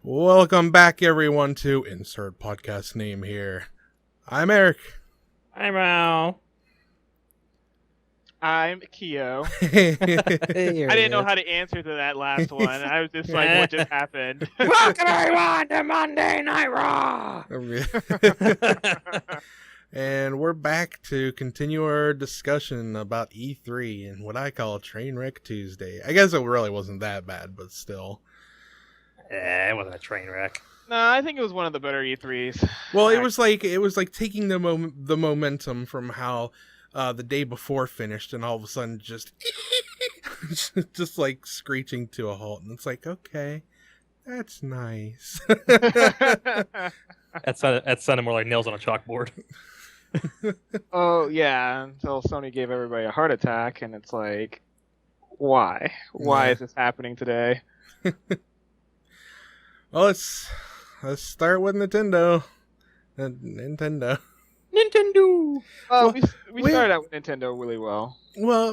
Welcome back, everyone, to Insert Podcast Name here. I'm Eric. I'm Al. I'm Keo. Hey, I didn't know how to answer to that last one. I was just like, what just happened? Welcome everyone to Monday Night Raw. And we're back to continue our discussion about E3 and what I call Trainwreck Tuesday. I guess it really wasn't that bad, but still. It wasn't a train wreck. No, I think it was one of the better E3s. Well, it was like taking the momentum from how the day before finished, and all of a sudden just like screeching to a halt, and it's like, okay, that's nice. That sounded more like nails on a chalkboard. Oh, yeah, until Sony gave everybody a heart attack, and it's like, why? Why is this happening today? Well, let's start with Nintendo. Nintendo. Oh, we started out with Nintendo really well. Well,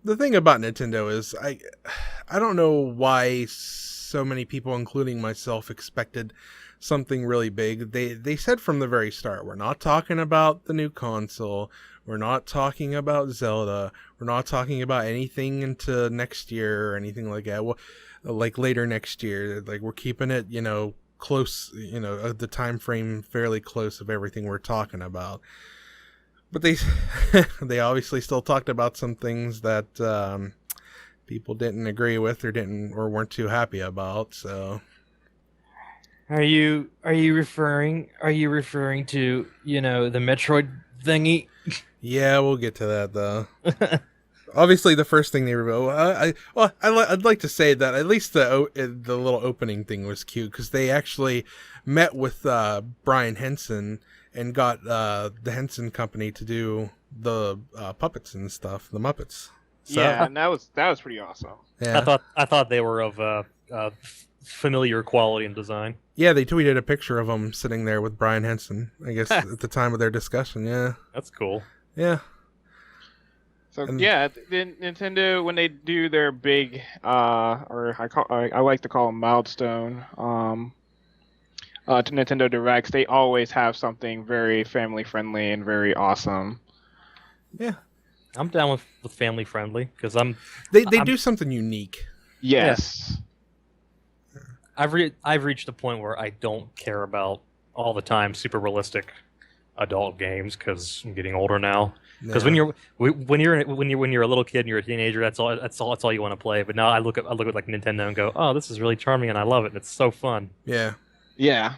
the thing about Nintendo is I don't know why so many people, including myself, expected something really big. They said from the very start, we're not talking about the new console. We're not talking about Zelda. We're not talking about anything into next year or anything like that. Well, like later next year, like we're keeping it, close, the time frame fairly close of everything we're talking about. But they obviously still talked about some things that people didn't agree with or weren't too happy about. So, Are you referring to, the Metroid thingy? yeah, we'll get to that though. Obviously, the first thing they revealed. I'd like to say that at least the little opening thing was cute because they actually met with Brian Henson and got the Henson Company to do the puppets and stuff, the Muppets. So, Yeah, and that was pretty awesome. yeah. I thought they were of familiar quality and design. Yeah, they tweeted a picture of them sitting there with Brian Henson, I guess, at the time of their discussion. Yeah. That's cool. Yeah. So And- yeah, Nintendo, when they do their big, I like to call them milestone, to Nintendo Directs, they always have something very family friendly and very awesome. Yeah. I'm down with family friendly because They do something unique. Yes. I've reached a point where I don't care about all the time super realistic adult games because I'm getting older now. Because Yeah. when you're a little kid and you're a teenager, that's all you want to play. But now I look at like Nintendo and go, oh, this is really charming and I love it. And it's so fun. Yeah. Yeah.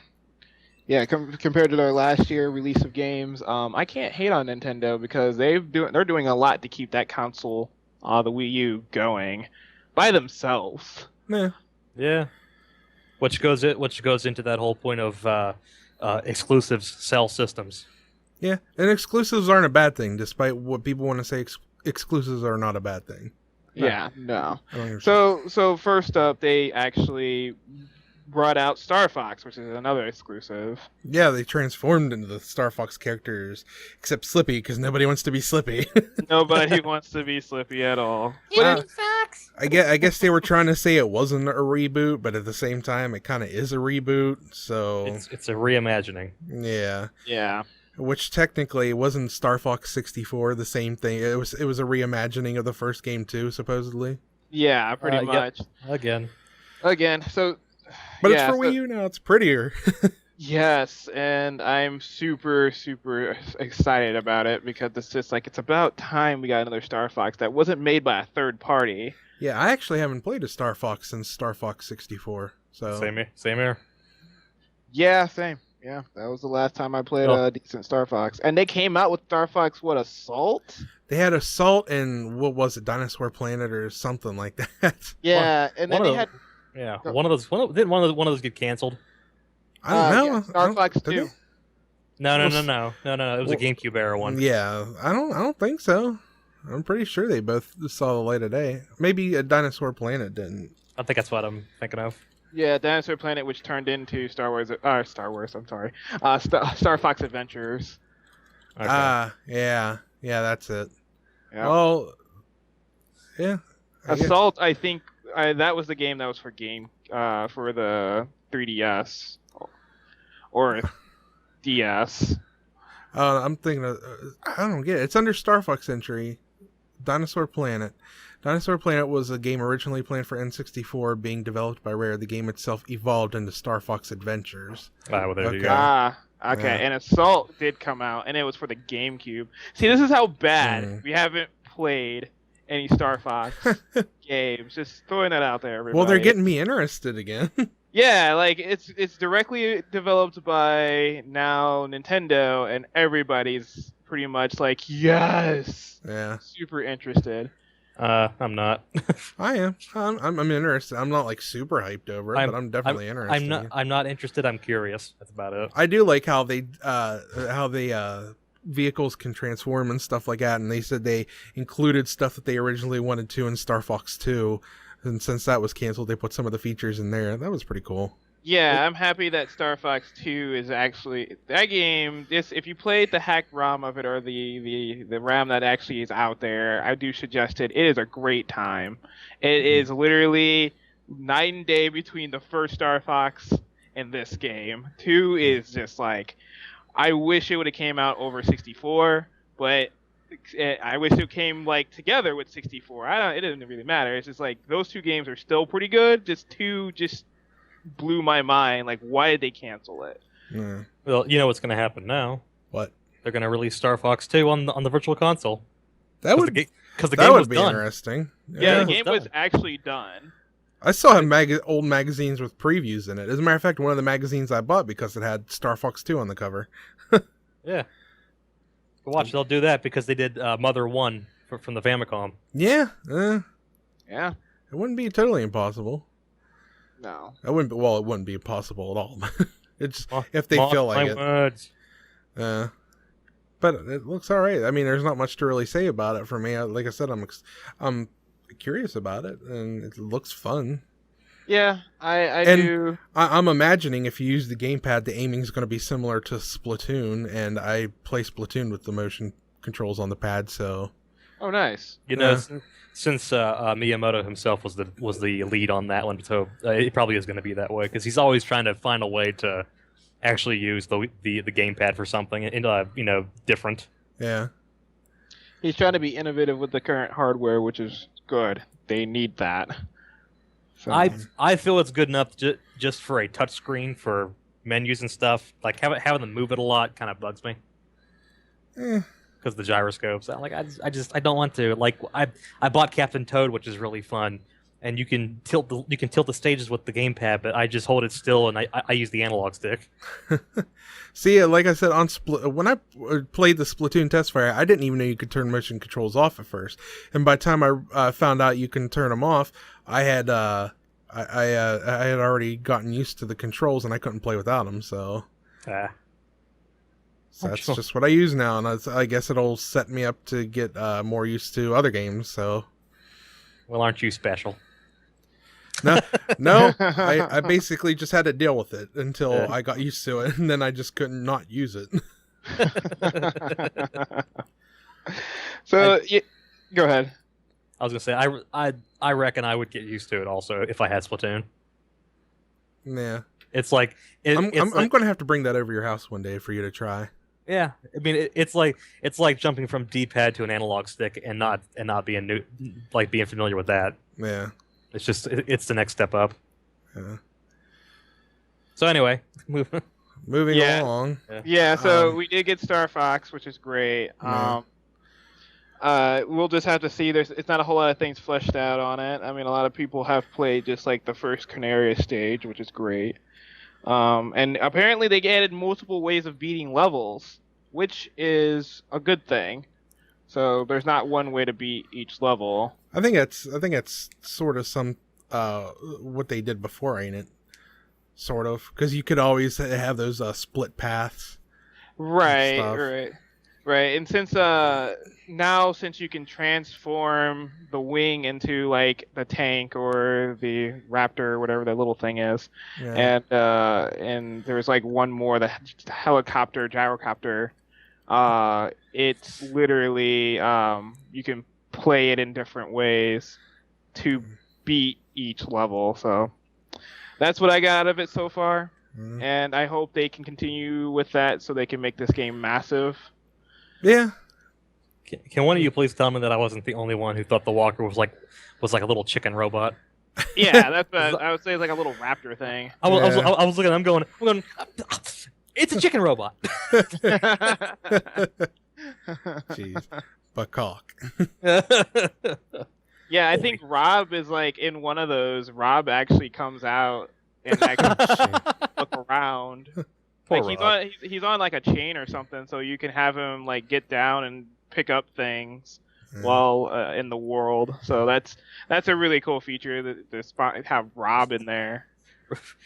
Compared to their last year release of games, I can't hate on Nintendo because they're doing a lot to keep that console, the Wii U, going by themselves. Yeah. Yeah, which goes into that whole point of exclusives sell systems. Yeah. And exclusives aren't a bad thing, despite what people want to say. Exclusives are not a bad thing. Yeah, no. I don't understand. So first up, they actually brought out Star Fox, which is another exclusive. Yeah, they transformed into the Star Fox characters, except Slippy, because nobody wants to be Slippy. Nobody wants to be Slippy at all. I guess they were trying to say it wasn't a reboot, but at the same time, it kind of is a reboot. So It's a reimagining. yeah, Yeah. which technically wasn't Star Fox 64 the same thing. It was a reimagining of the first game too, supposedly. Yeah, pretty Yep. much. Again, So. But yeah, it's for Wii U now. It's prettier. Yes, and I'm super, super excited about it because it's just like it's about time we got another Star Fox that wasn't made by a third party. Yeah, I actually haven't played a Star Fox since Star Fox 64. So same here. Yeah, same. Yeah, that was the last time I played Oh. a decent Star Fox. And they came out with Star Fox, Assault? they had Assault and what was it, Dinosaur Planet or something like that. Yeah, and then one they of had Yeah, didn't one of those get canceled? I don't know. yeah, Star Fox Did 2. No. Well, It was a GameCube era one. Yeah, I don't think so. I'm pretty sure they both saw the light of day. Maybe a Dinosaur Planet didn't. I think that's what I'm thinking of. Yeah, Dinosaur Planet, which turned into Star Wars. I'm sorry. Star Fox Adventures. Okay. Yeah, that's it. Yeah. Well, yeah. I guess- Assault, I think that was the game that was for for the 3DS or DS. I'm thinking of, I don't get it. It's under Star Fox entry, Dinosaur Planet. Dinosaur Planet was a game originally planned for N64, being developed by Rare. The game itself evolved into Star Fox Adventures. Well, there you Okay. go. Okay. Yeah. And Assault did come out, and it was for the GameCube. See, this is how bad we haven't played any Star Fox games. Just throwing that out there, everybody. Well, they're getting me interested again. Yeah, like it's directly developed by now Nintendo, and everybody's pretty much like, yes, Yeah, super interested. I'm not. I am. I'm interested. I'm not like super hyped over it, but I'm definitely interested. I'm not interested. I'm curious. That's about it. I do like how they vehicles can transform and stuff like that, and they said they included stuff that they originally wanted to in Star Fox 2, and since that was canceled, they put some of the features in there. That was pretty cool. Yeah, I'm happy that Star Fox 2 is actually that game. If you played the hack ROM of it or the RAM that actually is out there, I do suggest it. It is a great time. It is literally night and day between the first Star Fox and this game. 2 is just like, I wish it would have came out over 64, but I wish it came like together with 64. It doesn't really matter. It's just like those two games are still pretty good. Just 2 just blew my mind. Like, why did they cancel it? Yeah. Well, you know what's going to happen now. What? They're going to release Star Fox 2 on the Virtual Console. That would because the that game would was be done. interesting. Yeah, the was game done. was actually done. I still have old magazines with previews in it. As a matter of fact, one of the magazines I bought because it had Star Fox 2 on the cover. Yeah. But watch, they'll do that because they did Mother 1 from the Famicom. Yeah, Yeah. it wouldn't be totally impossible. No. It wouldn't be impossible at all. It's if they Mark feel like my it. words. But it looks all right. I mean, there's not much to really say about it for me. Like I said, I'm curious about it, and it looks fun. Yeah, I And do. I'm imagining if you use the gamepad, the aiming is going to be similar to Splatoon, and I play Splatoon with the motion controls on the pad, so Oh, nice. You know, Yeah. since Miyamoto himself was the lead on that one, so it probably is going to be that way because he's always trying to find a way to actually use the gamepad for something different. yeah. He's trying to be innovative with the current hardware, which is good. They need that. So, I feel it's good enough just for a touchscreen for menus and stuff. Like having them move it a lot kind of bugs me Eh. because the gyroscopes. I don't want to. Like I bought Captain Toad, which is really fun, and you can tilt the stages with the gamepad, but I just hold it still and I use the analog stick. See, like I said, when I played the Splatoon test fire, I didn't even know you could turn motion controls off at first. And by the time I found out you can turn them off, I had I had already gotten used to the controls and I couldn't play without them. So that's sure. just what I use now, and I guess it'll set me up to get more used to other games. So Well, aren't you special? no, I basically just had to deal with it until Yeah. I got used to it, and then I just couldn't not use it. so go ahead. I was gonna say I reckon I would get used to it also if I had Splatoon. Yeah. It's like I'm going to have to bring that over your house one day for you to try. yeah. I mean, it's like jumping from D-pad to an analog stick and not being being familiar with that. Yeah. It's just it's the next step up. Yeah. So anyway, Moving Yeah. along. Yeah, so Um, we did get Star Fox, which is great. Yeah. We'll just have to see. It's not a whole lot of things fleshed out on it. I mean, a lot of people have played just like the first Canaria stage, which is great. And apparently they added multiple ways of beating levels, which is a good thing. So there's not one way to beat each level. I think it's sort of some what they did before, ain't it? Sort of, because you could always have those split paths. Right, stuff. right. And since since you can transform the wing into like the tank or the raptor or whatever that little thing is, Yeah. and there's like one more, the helicopter, gyrocopter. It's literally you can play it in different ways to beat each level. So That's what I got out of it so far, Mm. and I hope they can continue with that so they can make this game massive. Yeah. Can one of you please tell me that I wasn't the only one who thought the walker was like a little chicken robot? Yeah, that's what I would say, like a little raptor thing. I was looking. I'm going. It's a chicken robot. Jeez. Cock. Yeah, I think Rob is like in one of those. Rob actually comes out and actually look around. Poor Like Rob. he's on like a chain or something, so you can have him like get down and pick up things while in the world. So that's a really cool feature to have Rob in there.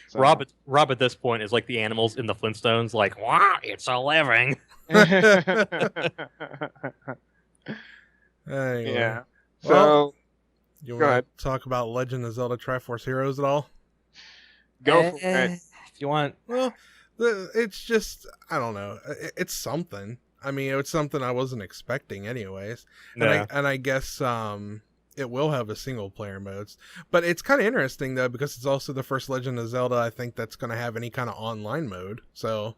So. Rob at this point is like the animals in the Flintstones, like, wow, it's a living. Anyway. Yeah. Well, So you go want ahead. to talk about Legend of Zelda Triforce Heroes at all? Go for it. If you want. Well, it's just, I don't know. It's something. I mean, it's something I wasn't expecting anyways. Yeah. And I guess it will have a single player modes. But it's kind of interesting though, because it's also the first Legend of Zelda I think that's going to have any kind of online mode. So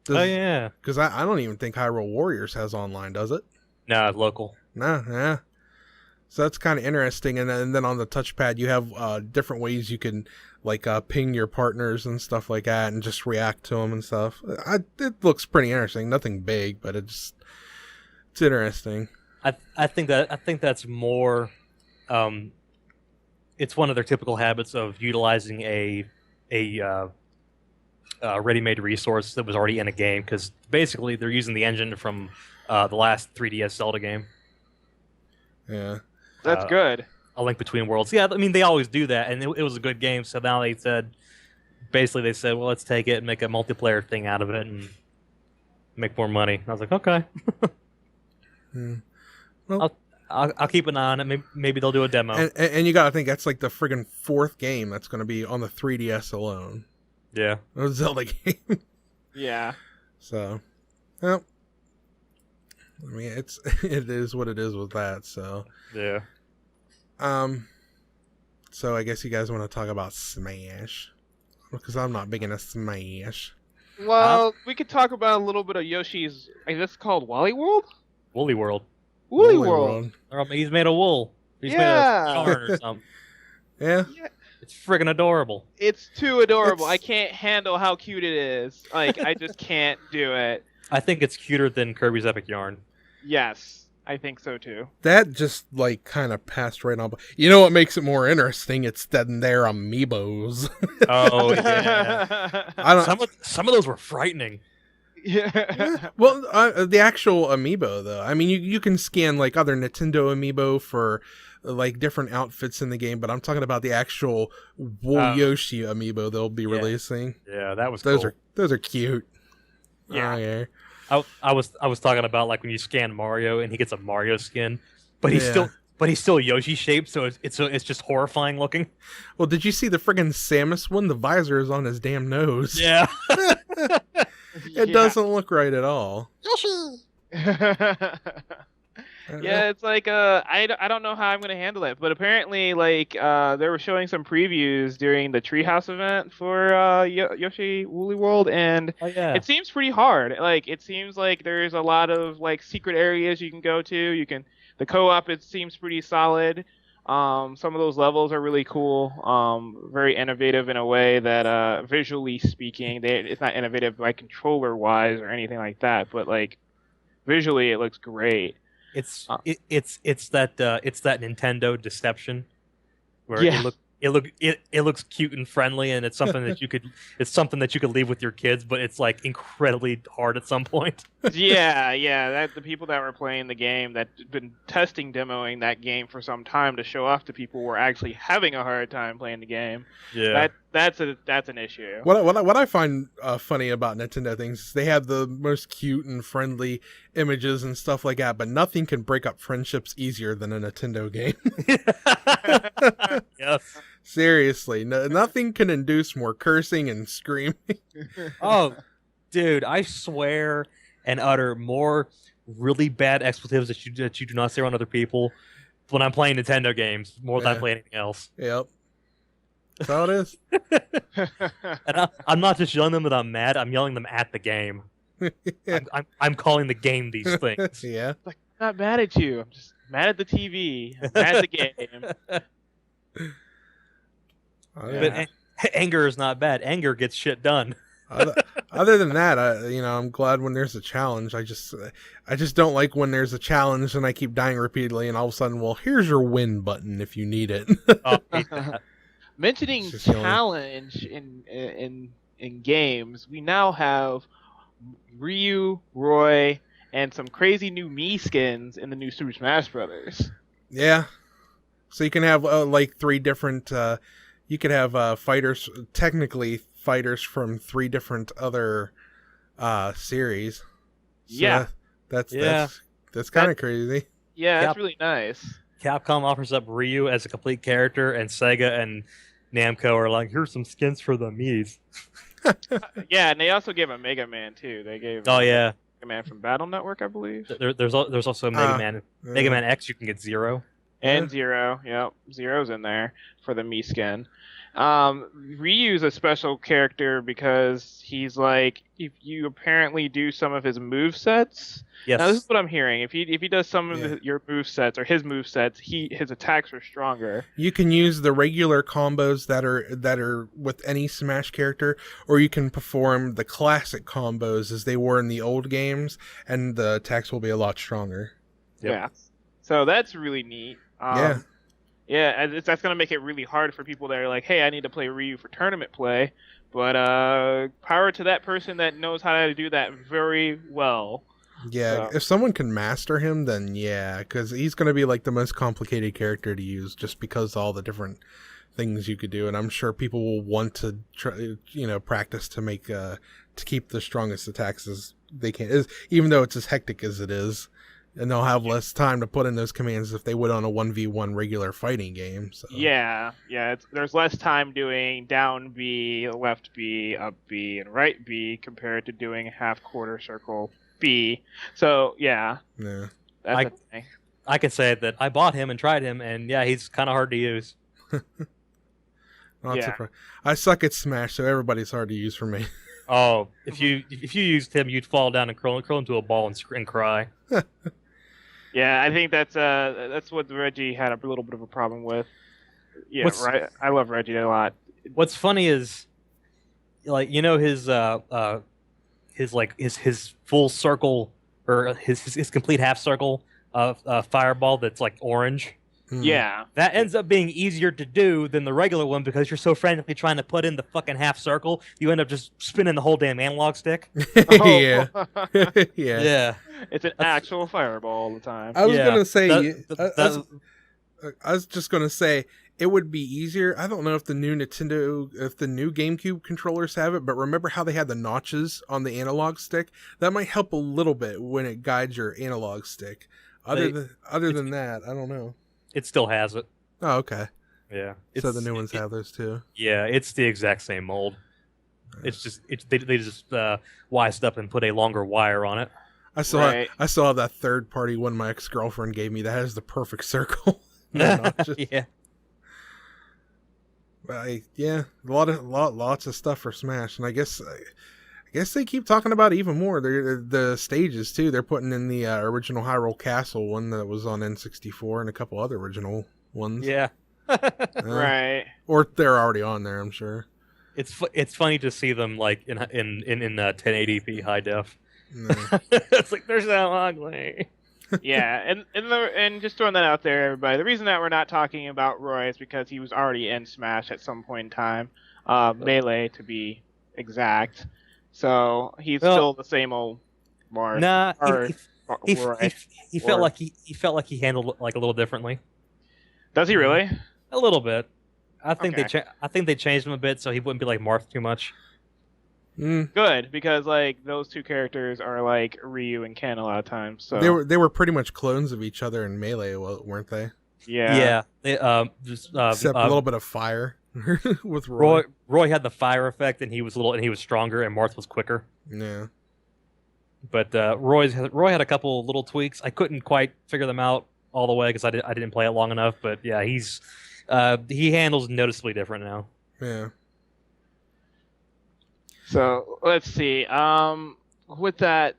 Oh yeah. because I don't even think Hyrule Warriors has online, does it? No, it's local. No, yeah. So that's kind of interesting. And then on the touchpad, you have different ways you can like ping your partners and stuff like that, and just react to them and stuff. It looks pretty interesting. Nothing big, but it's interesting. I think that's more. It's one of their typical habits of utilizing a ready-made resource that was already in a game, because basically they're using the engine from the last 3DS Zelda game. Yeah. That's good. A Link Between Worlds. Yeah, I mean, they always do that, and it was a good game, so now they said, well, let's take it and make a multiplayer thing out of it and make more money. I was like, okay. Well, I'll keep an eye on it. Maybe they'll do a demo. and you gotta think that's like the friggin' 4th game that's going to be on the 3DS alone. Yeah. A Zelda game. Yeah. So, well, I mean, it is what it is with that. So, Yeah. So I guess you guys want to talk about Smash, because I'm not big into Smash. Well, we could talk about a little bit of Yoshi's. I guess it's called Wally World. Woolly World. Woolly World. He's made of wool. He's made Yeah. of yarn or something. Yeah. It's friggin' adorable. It's too adorable. It's- I can't handle how cute it is. Like, I just can't do it. I think it's cuter than Kirby's Epic Yarn. Yes, I think so too. That just like kind of passed right on. You know what makes it more interesting? It's that they're amiibos. Oh yeah. I don't. Some of those were frightening. Yeah. Well, the actual amiibo though. I mean, you can scan like other Nintendo amiibo for like different outfits in the game, but I'm talking about the actual Wool Yoshi amiibo they'll be releasing. Yeah, that was Those cool. are cute. Yeah. Oh, yeah. I was talking about like when you scan Mario and he gets a Mario skin, but he's Yeah. still Yoshi shaped, so it's just horrifying looking. Well, did you see the friggin' Samus one? The visor is on his damn nose. Yeah. It doesn't look right at all. Yeah, it's like I don't know how I'm gonna handle it, but apparently like they were showing some previews during the Treehouse event for Yoshi Woolly World, and Oh yeah. it seems pretty hard. Like it seems like there's a lot of like secret areas you can go to. The co-op, it seems pretty solid. Some of those levels are really cool. Very innovative in a way that visually speaking, it's not innovative like controller wise or anything like that, but like visually it looks great. It's that Nintendo deception where Yeah. it looks cute and friendly, and it's something that you could leave with your kids, but it's like incredibly hard at some point. Yeah. That the people that were playing the game that been demoing that game for some time to show off to people were actually having a hard time playing the game. Yeah. That's an issue. What I find funny about Nintendo things is they have the most cute and friendly images and stuff like that, but nothing can break up friendships easier than a Nintendo game. Yes. Seriously, nothing can induce more cursing and screaming. Oh, dude, I swear and utter more really bad expletives that you do not say around other people when I'm playing Nintendo games more than I Yeah. play anything else. Yep. That's how it is. And I'm not just yelling them that I'm mad. I'm yelling them at the game. I'm calling the game these things. Yeah. Like, I'm not mad at you. I'm just mad at the TV. I'm mad at the game. Oh, Yeah. But anger is not bad. Anger gets shit done. Other than that, I'm glad when there's a challenge. I just don't like when there's a challenge and I keep dying repeatedly, and all of a sudden, well, here's your win button if you need it. Oh, I hate that. Mentioning It's just the only- challenge in games, we now have Ryu, Roy, and some crazy new Mii skins in the new Super Smash Brothers. Yeah. So you can have like 3 different. You could have fighters, technically fighters from 3 different other series. So Yeah. that's Yeah. that's kind of crazy. Yeah, Yep. that's really nice. Capcom offers up Ryu as a complete character, and Sega and Namco are like, here's some skins for the Mii's. Yeah, and they also gave a Mega Man too. They gave Oh yeah, Mega Man from Battle Network, I believe, there's also Mega Man. Mega Man X, you can get Zero. and Zero. Yep, Zero's in there for the Mii skin. Ryu's a special character because he's like, if you apparently do some of his move sets. Yes. Now this is what I'm hearing. If he does some of Yeah. your move sets or his move sets, his attacks are stronger. You can use the regular combos that are with any Smash character, or you can perform the classic combos as they were in the old games, and the attacks will be a lot stronger. Yep. Yeah. So that's really neat. Yeah. Yeah, and that's gonna make it really hard for people that are like, "Hey, I need to play Ryu for tournament play," but power to that person that knows how to do that very well. Yeah, So- if someone can master him, then yeah, because he's going to be like the most complicated character to use, just because of all the different things you could do, and I'm sure people will want to try, practice to make to keep the strongest attacks as they can, even though it's as hectic as it is, and they'll have less time to put in those commands if they would on a 1v1 regular fighting game. So. Yeah. There's less time doing down B, left B, up B, and right B compared to doing half quarter circle B. So yeah, Yeah. that's a thing. I could say that I bought him and tried him, and yeah, he's kind of hard to use. Not Yeah. surprised. I suck at Smash, so everybody's hard to use for me. Oh, if you used him, you'd fall down and curl into a ball and cry. Yeah, I think that's what Reggie had a little bit of a problem with. Yeah, What's- right. I love Reggie a lot. What's funny is, like, his full circle, or his complete half circle fireball that's like orange. Mm. Yeah. That ends up being easier to do than the regular one because you're so frantically trying to put in the fucking half circle, you end up just spinning the whole damn analog stick. Yeah. Yeah. Yeah. It's an actual fireball all the time. I was Yeah. gonna say, I That- was just gonna say it would be easier. I don't know if the new GameCube controllers have it, but remember how they had the notches on the analog stick? That might help a little bit when it guides your analog stick. Other than that, I don't know. It still has it. Oh, okay. Yeah. So the new ones have those too. Yeah, it's the exact same mold. It's just they just wised up and put a longer wire on it. I still Right. have that third party one my ex girlfriend gave me that has the perfect circle. No notches. Yeah. Lots of stuff for Smash, and I guess they keep talking about even more. The stages too. They're putting in the original Hyrule Castle one that was on N64 and a couple other original ones. Yeah. Right. Or they're already on there, I'm sure. It's funny to see them like in 1080p high def. No. It's like they're so ugly. Yeah, and just throwing that out there, everybody. The reason that we're not talking about Roy is because he was already in Smash at some point in time, Melee to be exact. So he's Well, still the same old Marth. Nah, or he Roy. felt Or- like he felt like he handled it like a little differently. Does he really? A little bit. I think Okay. I think they changed him a bit so he wouldn't be like Marth too much. Mm. Good, because like those two characters are like Ryu and Ken a lot of times. So They were pretty much clones of each other in Melee, weren't they? yeah. They, just Except a little bit of fire with Roy. Roy had the fire effect and he was stronger and Marth was quicker. Yeah. But Roy had a couple little tweaks. I couldn't quite figure them out all the way because I didn't play it long enough. But yeah, he handles noticeably different now. Yeah. So let's see. With that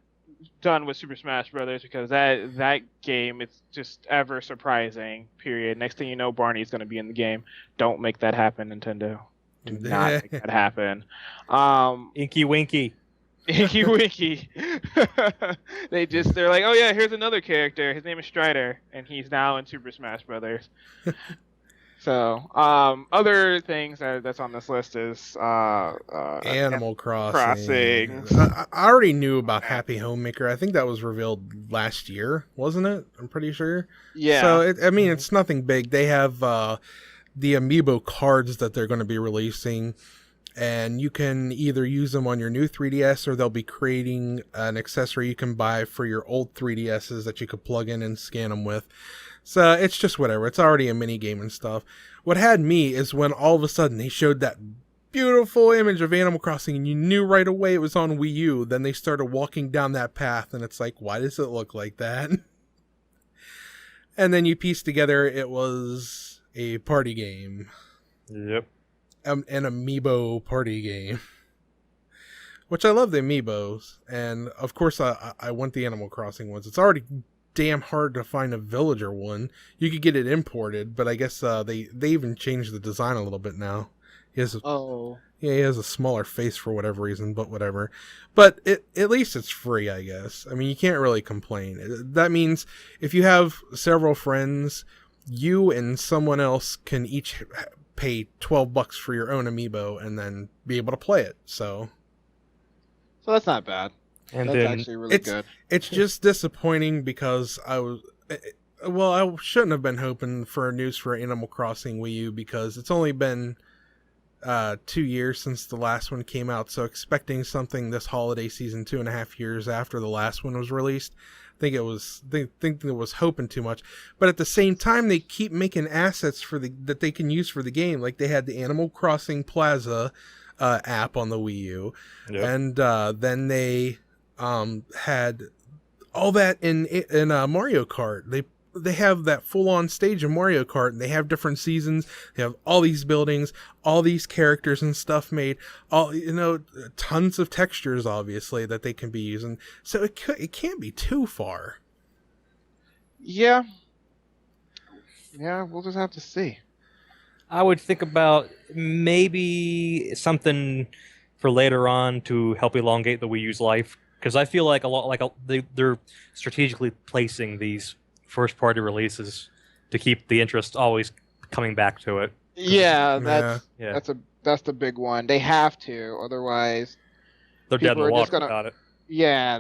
done with Super Smash Brothers, because that game it's just ever surprising. Period. Next thing you know, Barney's going to be in the game. Don't make that happen, Nintendo. Do not make that happen. Inky Winky. Inky Winky. They're like, oh yeah, here's another character. His name is Strider, and he's now in Super Smash Brothers. So, other things that's on this list is Animal Crossing. I already knew about Happy Homemaker. I think that was revealed last year, wasn't it? I'm pretty sure. Yeah. So, it's nothing big. They have the Amiibo cards that they're going to be releasing, and you can either use them on your new 3DS, or they'll be creating an accessory you can buy for your old 3DSs that you could plug in and scan them with. So it's just whatever. It's already a mini game and stuff. What had me is when all of a sudden they showed that beautiful image of Animal Crossing and you knew right away it was on Wii U. Then they started walking down that path and it's like, why does it look like that? And then you piece together it was a party game. Yep. An Amiibo party game. Which I love the Amiibos. And of course I want the Animal Crossing ones. It's already damn hard to find a villager one. You could get it imported, but I guess they even changed the design a little bit now. He has he has a smaller face for whatever reason, but whatever. But at least it's free, I guess. I mean, you can't really complain. That means if you have several friends, you and someone else can each pay $12 for your own Amiibo and then be able to play it. So that's not bad. And That's then actually really good. It's just disappointing because I shouldn't have been hoping for news for Animal Crossing Wii U because it's only been 2 years since the last one came out. So expecting something this holiday season 2.5 years after the last one was released, I think it was hoping too much. But at the same time, they keep making assets that they can use for the game. Like they had the Animal Crossing Plaza app on the Wii U, Yep. and then they had all that in Mario Kart. They have that full-on stage of Mario Kart, and they have different seasons. They have all these buildings, all these characters and stuff made, tons of textures, obviously, that they can be using. So it can't be too far. Yeah, we'll just have to see. I would think about maybe something for later on to help elongate the Wii U's life, because I feel like they're strategically placing these first-party releases to keep the interest always coming back to it. Yeah, Yeah. that's the big one. They have to, otherwise They're dead in people the are just water gonna- about it. yeah,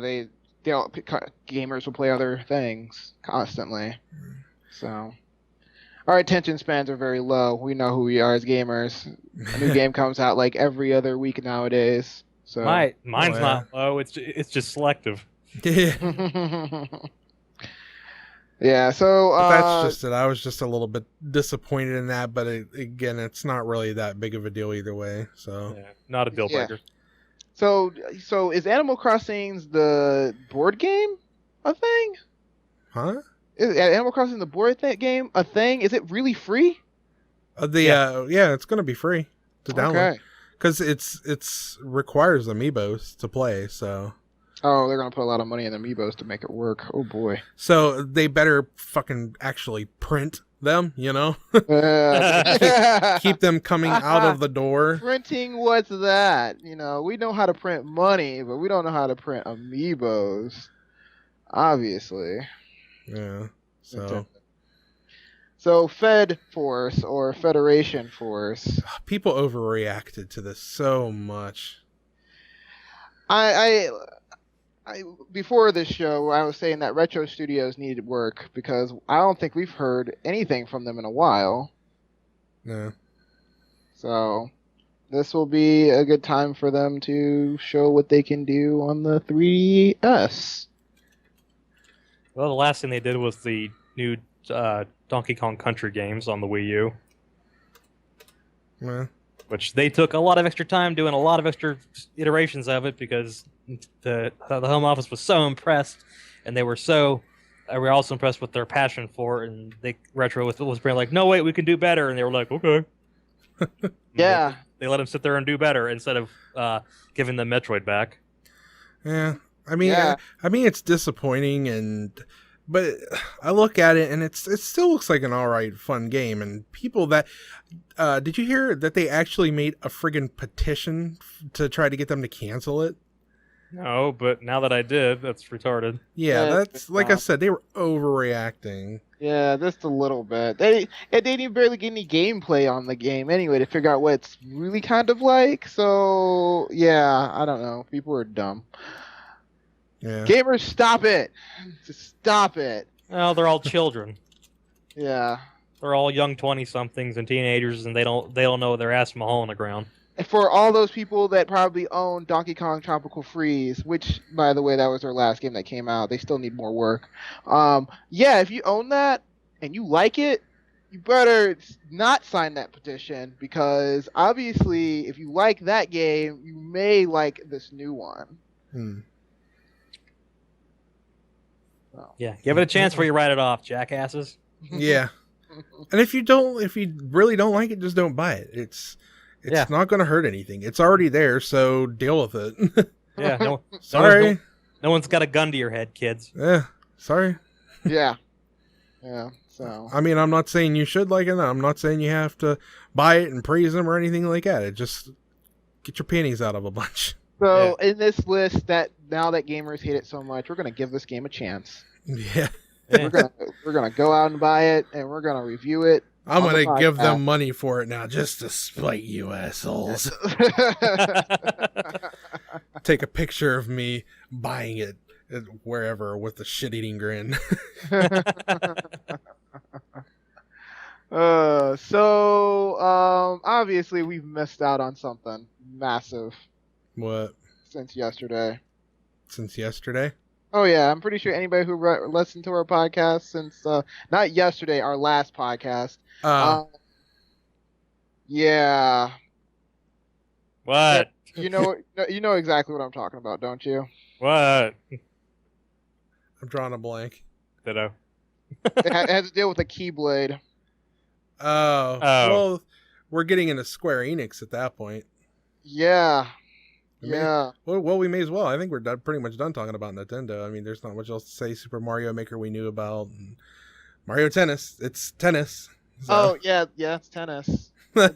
gamers will play other things constantly. So our attention spans are very low. We know who we are as gamers. A new game comes out like every other week nowadays. So Mine's not low. It's just selective. yeah. So But that's just it. I was just a little bit disappointed in that, but again, it's not really that big of a deal either way. So Yeah, not a deal breaker. So is Animal Crossing's the board game a thing? huh? Is Animal Crossing the board game a thing? Is it really free? It's gonna be free to download Okay. because it's requires amiibos to play. So Oh, they're gonna put a lot of money in amiibos to make it work. Oh boy. they better fucking actually print them. Uh, Keep them coming out of the door. Printing, what's that? We know how to print money, but we don't know how to print amiibos. Obviously. Yeah. So Fed Force or Federation Force. People overreacted to this so much. I before this show, I was saying that Retro Studios needed work because I don't think we've heard anything from them in a while. Yeah. So this will be a good time for them to show what they can do on the 3DS. Well, the last thing they did was the new Donkey Kong Country games on the Wii U, Yeah. which they took a lot of extra time doing a lot of extra iterations of it because the home office was so impressed, and they were also impressed with their passion for it, and Retro was pretty like, no wait, we can do better, and they were like, okay. Yeah. They let him sit there and do better instead of giving them Metroid back. Yeah, I mean, Yeah. I mean, it's disappointing, but I look at it and it still looks like an alright, fun game. And people that did you hear that they actually made a friggin' petition to try to get them to cancel it? No, but now that I did, that's retarded. Yeah, Yeah, that's like I said, they were overreacting. Yeah, just a little bit. They didn't barely get any gameplay on the game anyway to figure out what it's really kind of like. So yeah, I don't know. People are dumb. Yeah, Gamers, stop it! Just stop it. Well, they're all children. Yeah. They're all young 20-somethings and teenagers, and they don't know their ass from a hole in the ground. And for all those people that probably own Donkey Kong Tropical Freeze, which, by the way, that was their last game that came out. They still need more work. Yeah, if you own that and you like it, you better not sign that petition because obviously, if you like that game, you may like this new one. Yeah, give it a chance before you write it off, jackasses. yeah. And if you really don't like it, just don't buy it. It's not going to hurt anything. It's already there, so deal with it. Yeah, Sorry. No one's got a gun to your head, kids. Yeah, sorry. Yeah. Yeah. So. I mean, I'm not saying you should like it. I'm not saying you have to buy it and praise them or anything like that. It just get your panties out of a bunch. So in this list, that now that gamers hate it so much, we're gonna give this game a chance. Yeah. We're gonna go out and buy it, and we're gonna review it. I'm on the going to give podcast. them money for it now just to spite you assholes. Take a picture of me buying it wherever with the shit-eating grin. Obviously we've missed out on something massive What? since yesterday. Since yesterday? Oh yeah, I'm pretty sure anybody who listened to our podcast since not yesterday, our last podcast. Yeah, What? you know exactly what I'm talking about, don't you? What? I'm drawing a blank. Ditto. It has to deal with a Keyblade. Oh. Well, we're getting into Square Enix at that point. Yeah. I mean, well, we may as well. I think we're pretty much done talking about Nintendo. I mean, there's not much else to say. Super Mario Maker we knew about. And Mario Tennis. It's tennis. So. Oh yeah, it's tennis. I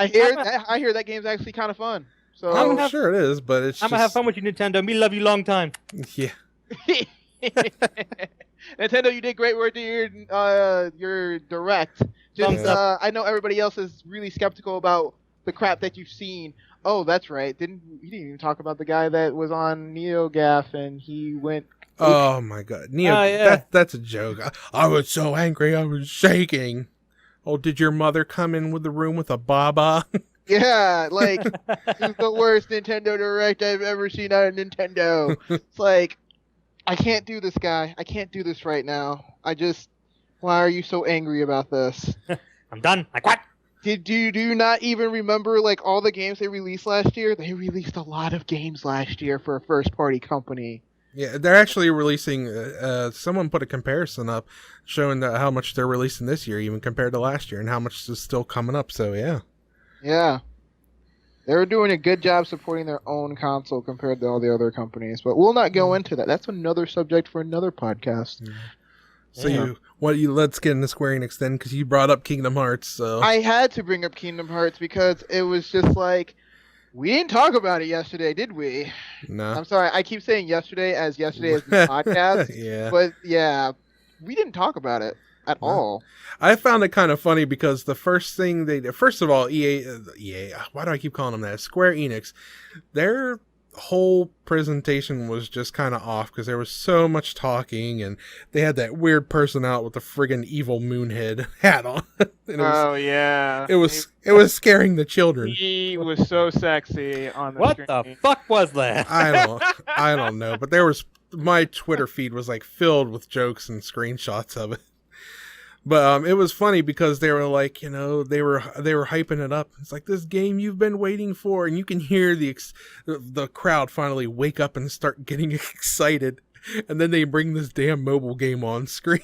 hear that game's actually kind of fun. So I'm sure it is, but it's I'm gonna have fun with you, Nintendo. Me love you long time. Yeah. Nintendo, you did great work to your direct. Just I know everybody else is really skeptical about the crap that you've seen. Oh, that's right. We didn't even talk about the guy that was on NeoGAF and he went. Oh my God, Neo! yeah. That's a joke. I was so angry, I was shaking. Oh, did your mother come in with the room with a baba? Yeah, like this is the worst Nintendo Direct I've ever seen out of Nintendo. It's like I can't do this, guy. I can't do this right now. Why are you so angry about this? I'm done. I quit. Do you not even remember like all the games they released last year? They released a lot of games last year for a first party company. Yeah, they're actually releasing. Someone put a comparison up showing how much they're releasing this year, even compared to last year, and how much is still coming up. So yeah. Yeah. They're doing a good job supporting their own console compared to all the other companies, but we'll not go into that. That's another subject for another podcast. Yeah. So let's get into Square Enix then, because you brought up Kingdom Hearts. So I had to bring up Kingdom Hearts because it was just like, we didn't talk about it yesterday, did we? No. I'm sorry, I keep saying yesterday as the podcast. Yeah. But yeah, we didn't talk about it at all. I found it kind of funny because the first thing first of all, EA, why do I keep calling them that? Square Enix, their whole presentation was just kind of off because there was so much talking and they had that weird person out with the friggin' evil moon head hat on. Yeah. It was scaring the children. He was so sexy on the What screen. the fuck was that? I don't know, but my Twitter feed was like filled with jokes and screenshots of it. But it was funny because they were like, they were hyping it up. It's like this game you've been waiting for, and you can hear the crowd finally wake up and start getting excited. And then they bring this damn mobile game on screen.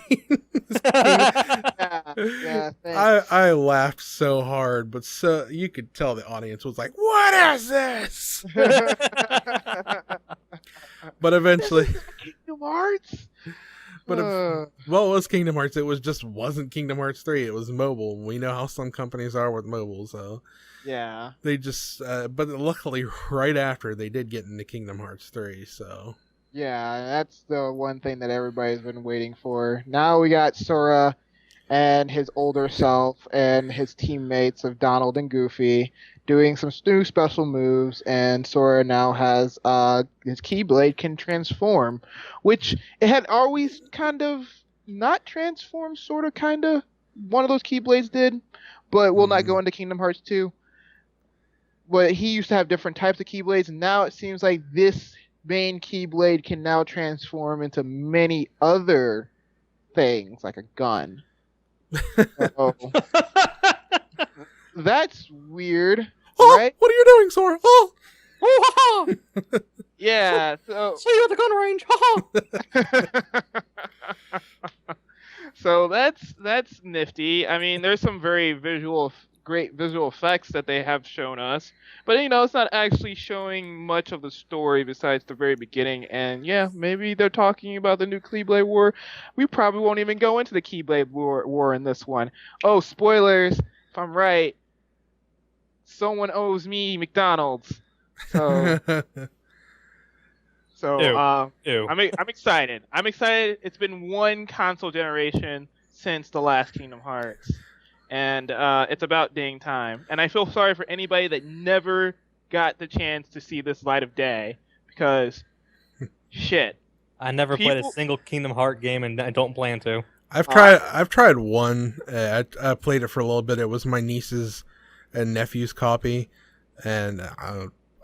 Yeah, thanks. I laughed so hard, but so you could tell the audience was like, "What is this?" But eventually, Kingdom Hearts. but well, it was Kingdom Hearts. It wasn't Kingdom Hearts 3. It was mobile. We know how some companies are with mobile, so yeah. they just. But luckily, right after they did get into Kingdom Hearts 3, so. Yeah, that's the one thing that everybody's been waiting for. Now we got Sora and his older self and his teammates of Donald and Goofy doing some new special moves, and Sora now has his Keyblade can transform, which it had always kind of not transformed, sort of, kind of. One of those Keyblades did, but we'll not go into Kingdom Hearts 2. But he used to have different types of Keyblades, and now it seems like this main Keyblade can now transform into many other things, like a gun. So, that's weird, Oh, right? what are you doing, Sora? Oh, Oh, Yeah, so see you at the gun range. so that's nifty. I mean, there's some very great visual effects that they have shown us, but it's not actually showing much of the story besides the very beginning. And yeah, maybe they're talking about the new Keyblade War. We probably won't even go into the Keyblade War in this one. Oh, spoilers! If I'm right, someone owes me McDonald's. So Ew. I'm excited. I'm excited. It's been one console generation since the last Kingdom Hearts, and it's about dang time. And I feel sorry for anybody that never got the chance to see this light of day, because shit. I never played a People- single Kingdom Heart game, and I don't plan to. I've tried one. I played it for a little bit. It was my niece's and nephew's copy, and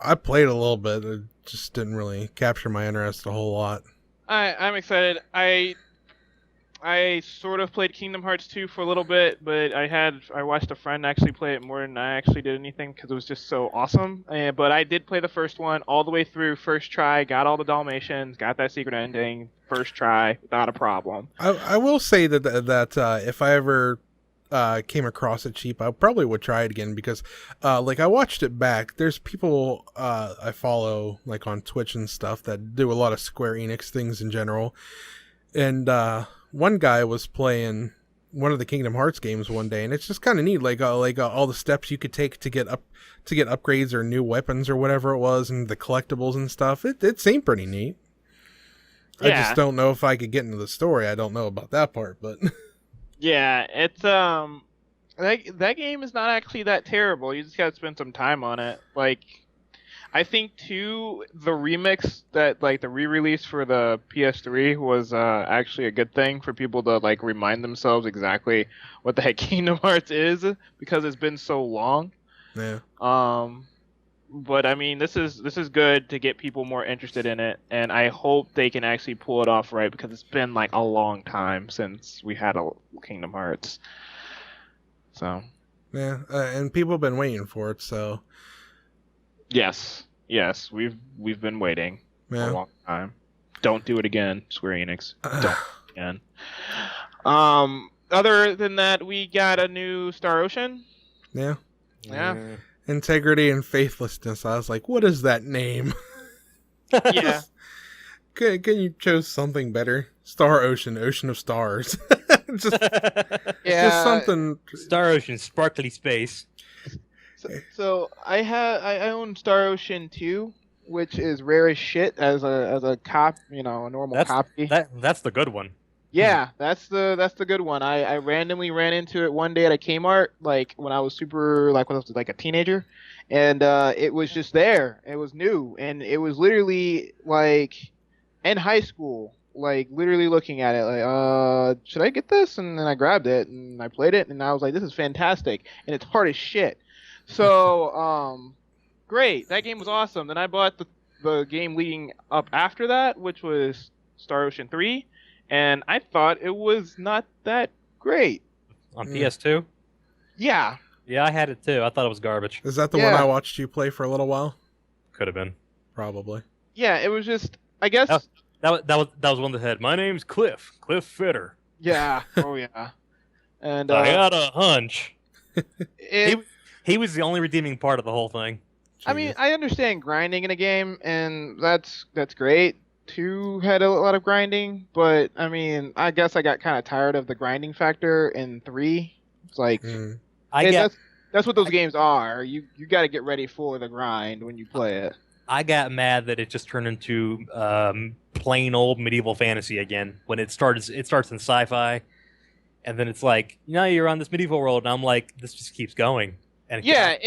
I played a little bit. It just didn't really capture my interest a whole lot. I'm excited. I sort of played Kingdom Hearts 2 for a little bit, but I watched a friend actually play it more than I actually did anything, because it was just so awesome. But I did play the first one all the way through, first try, got all the Dalmatians, got that secret ending, first try, without a problem. I will say that if I ever came across it cheap, I probably would try it again, because like I watched it back. There's people I follow like on Twitch and stuff that do a lot of Square Enix things in general, and one guy was playing one of the Kingdom Hearts games one day, and it's just kind of neat, like all the steps you could take to get upgrades or new weapons or whatever it was, and the collectibles and stuff. It seemed pretty neat. Yeah. I just don't know if I could get into the story. I don't know about that part, but Yeah, it's that game is not actually that terrible. You just gotta spend some time on it. Like, I think too, the remix that, like, the re-release for the PS3 was actually a good thing for people to, like, remind themselves exactly what the heck Kingdom Hearts is, because it's been so long. yeah. But I mean, this is good to get people more interested in it, and I hope they can actually pull it off right, because it's been like a long time since we had a Kingdom Hearts. So Yeah, and people have been waiting for it, so yes, we've been waiting yeah. a long time. Don't do it again, Square Enix. Don't again. Other than that, we got a new Star Ocean. Yeah. Yeah. Integrity and faithlessness. I was like, what is that name? Yeah. Can you choose something better? Star Ocean, Ocean of Stars. just Yeah. something. Star Ocean, sparkly space. So I own Star Ocean 2, which is rare as shit as a cop, a normal copy. That's the good one. Yeah, that's the good one. I randomly ran into it one day at a Kmart, like when I was like a teenager, and it was just there. It was new, and it was literally like in high school, like literally looking at it, like should I get this? And then I grabbed it and I played it, and I was like, this is fantastic, and it's hard as shit. So great, that game was awesome. Then I bought the game leading up after that, which was Star Ocean 3. And I thought it was not that great. On PS2? Yeah. Yeah, I had it too. I thought it was garbage. Is that the one I watched you play for a little while? Could have been. Probably. Yeah, it was just, I guess, that was one that had, my name's Cliff Fitter. Yeah. Oh yeah. And I got a hunch. it, He was the only redeeming part of the whole thing. I mean, Jesus. I understand grinding in a game, and that's great. 2 had a lot of grinding, but I mean, I guess I got kind of tired of the grinding factor in 3. It's like Mm. that's what those games are. You got to get ready for the grind when you play it. I got mad that it just turned into plain old medieval fantasy again. When it starts in sci-fi, and then it's like, you're on this medieval world, and I'm like, this just keeps going. And Yeah,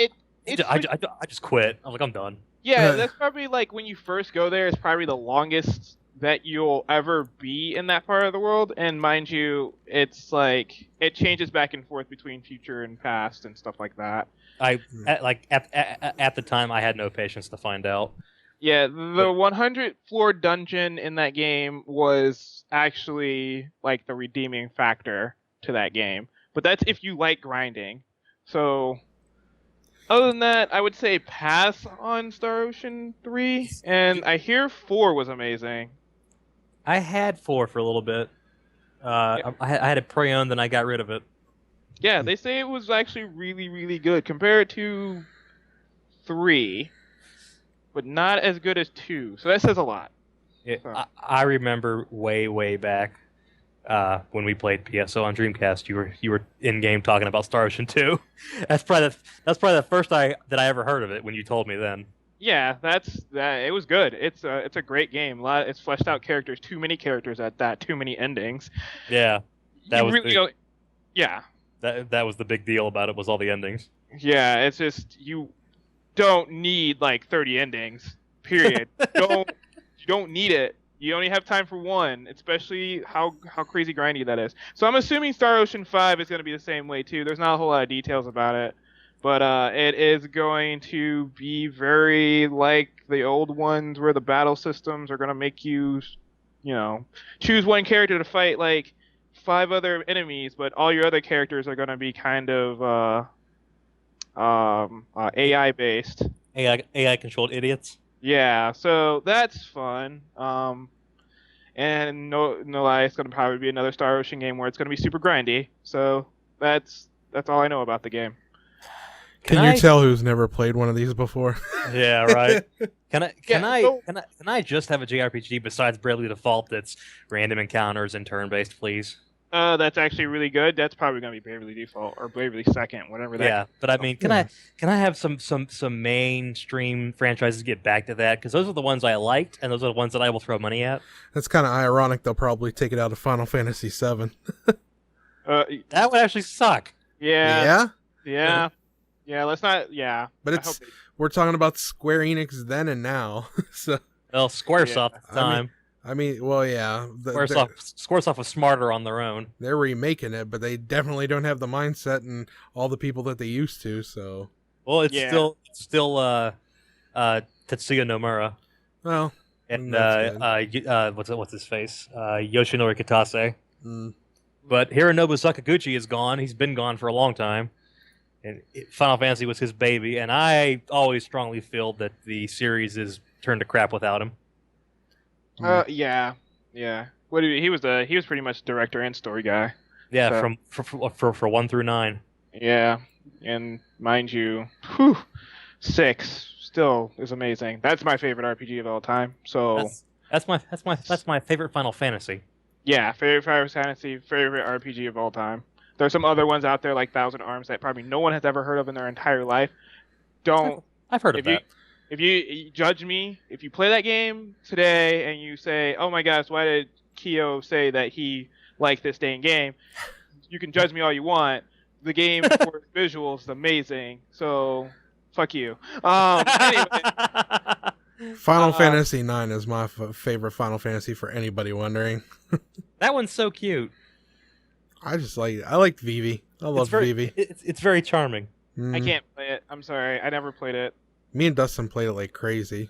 I just quit. I'm like, I'm done. yeah, that's probably like when you first go there, it's probably the longest that you'll ever be in that part of the world. And mind you, it's like it changes back and forth between future and past and stuff like that. At the time, I had no patience to find out. Yeah, the 100 floor dungeon in that game was actually like the redeeming factor to that game. But that's if you like grinding. So other than that, I would say pass on Star Ocean 3, and I hear 4 was amazing. I had 4 for a little bit. I had it pre-owned, and I got rid of it. Yeah, they say it was actually really, really good compared to 3, but not as good as 2. So that says a lot. I remember way back when we played PSO on Dreamcast. You were in game talking about Star Ocean 2. That's probably the first that I ever heard of it when you told me then. Yeah, it was good. It's a great game. It's fleshed out characters. Too many characters at that. Too many endings. Yeah, that was yeah. That was the big deal about it, was all the endings. Yeah, it's just you don't need like 30 endings. Period. You don't need it. You only have time for one, especially how crazy grindy that is. So I'm assuming Star Ocean 5 is going to be the same way too. There's not a whole lot of details about it, but it is going to be very like the old ones, where the battle systems are going to make you, choose one character to fight like 5 other enemies, but all your other characters are going to be kind of AI based. AI controlled idiots. Yeah, so that's fun. And no lie, it's going to probably be another Star Ocean game where it's going to be super grindy. So that's all I know about the game. Can you tell who's never played one of these before? Yeah, right. Can I just have a JRPG besides Bravely Default that's random encounters and turn based, please? That's actually really good. That's probably going to be Bravely Default or Bravely Second, whatever that. Yeah, but I mean, can I have some mainstream franchises get back to that? Because those are the ones I liked, and those are the ones that I will throw money at. That's kind of ironic. They'll probably take it out of Final Fantasy VII. That would actually suck. Yeah. Let's not. Yeah, but we're talking about Square Enix then and now. So. Well, Squaresoft at the time. I mean, well, yeah. Squaresoft was smarter on their own. They're remaking it, but they definitely don't have the mindset and all the people that they used to. So, well, it's still Tetsuya Nomura. Well, and what's his face? Yoshinori Kitase. Mm. But Hironobu Sakaguchi is gone. He's been gone for a long time. And Final Fantasy was his baby, and I always strongly feel that the series is turned to crap without him. Yeah. What he was pretty much director and story guy. Yeah, so. for 1 through 9. Yeah, and mind you, 6 still is amazing. That's my favorite RPG of all time. So that's my favorite Final Fantasy. Yeah, favorite Final Fantasy, favorite RPG of all time. There's some other ones out there like Thousand Arms that probably no one has ever heard of in their entire life. I've heard of that. If you judge me, if you play that game today and you say, "Oh my gosh, why did Kyo say that he liked this dang game?" You can judge me all you want. The game for visuals is amazing. So, fuck you. Anyway. Final Fantasy IX is my favorite Final Fantasy for anybody wondering. That one's so cute. I liked Vivi. I love Vivi. It's very charming. I can't play it. I'm sorry. I never played it. Me and Dustin played it like crazy.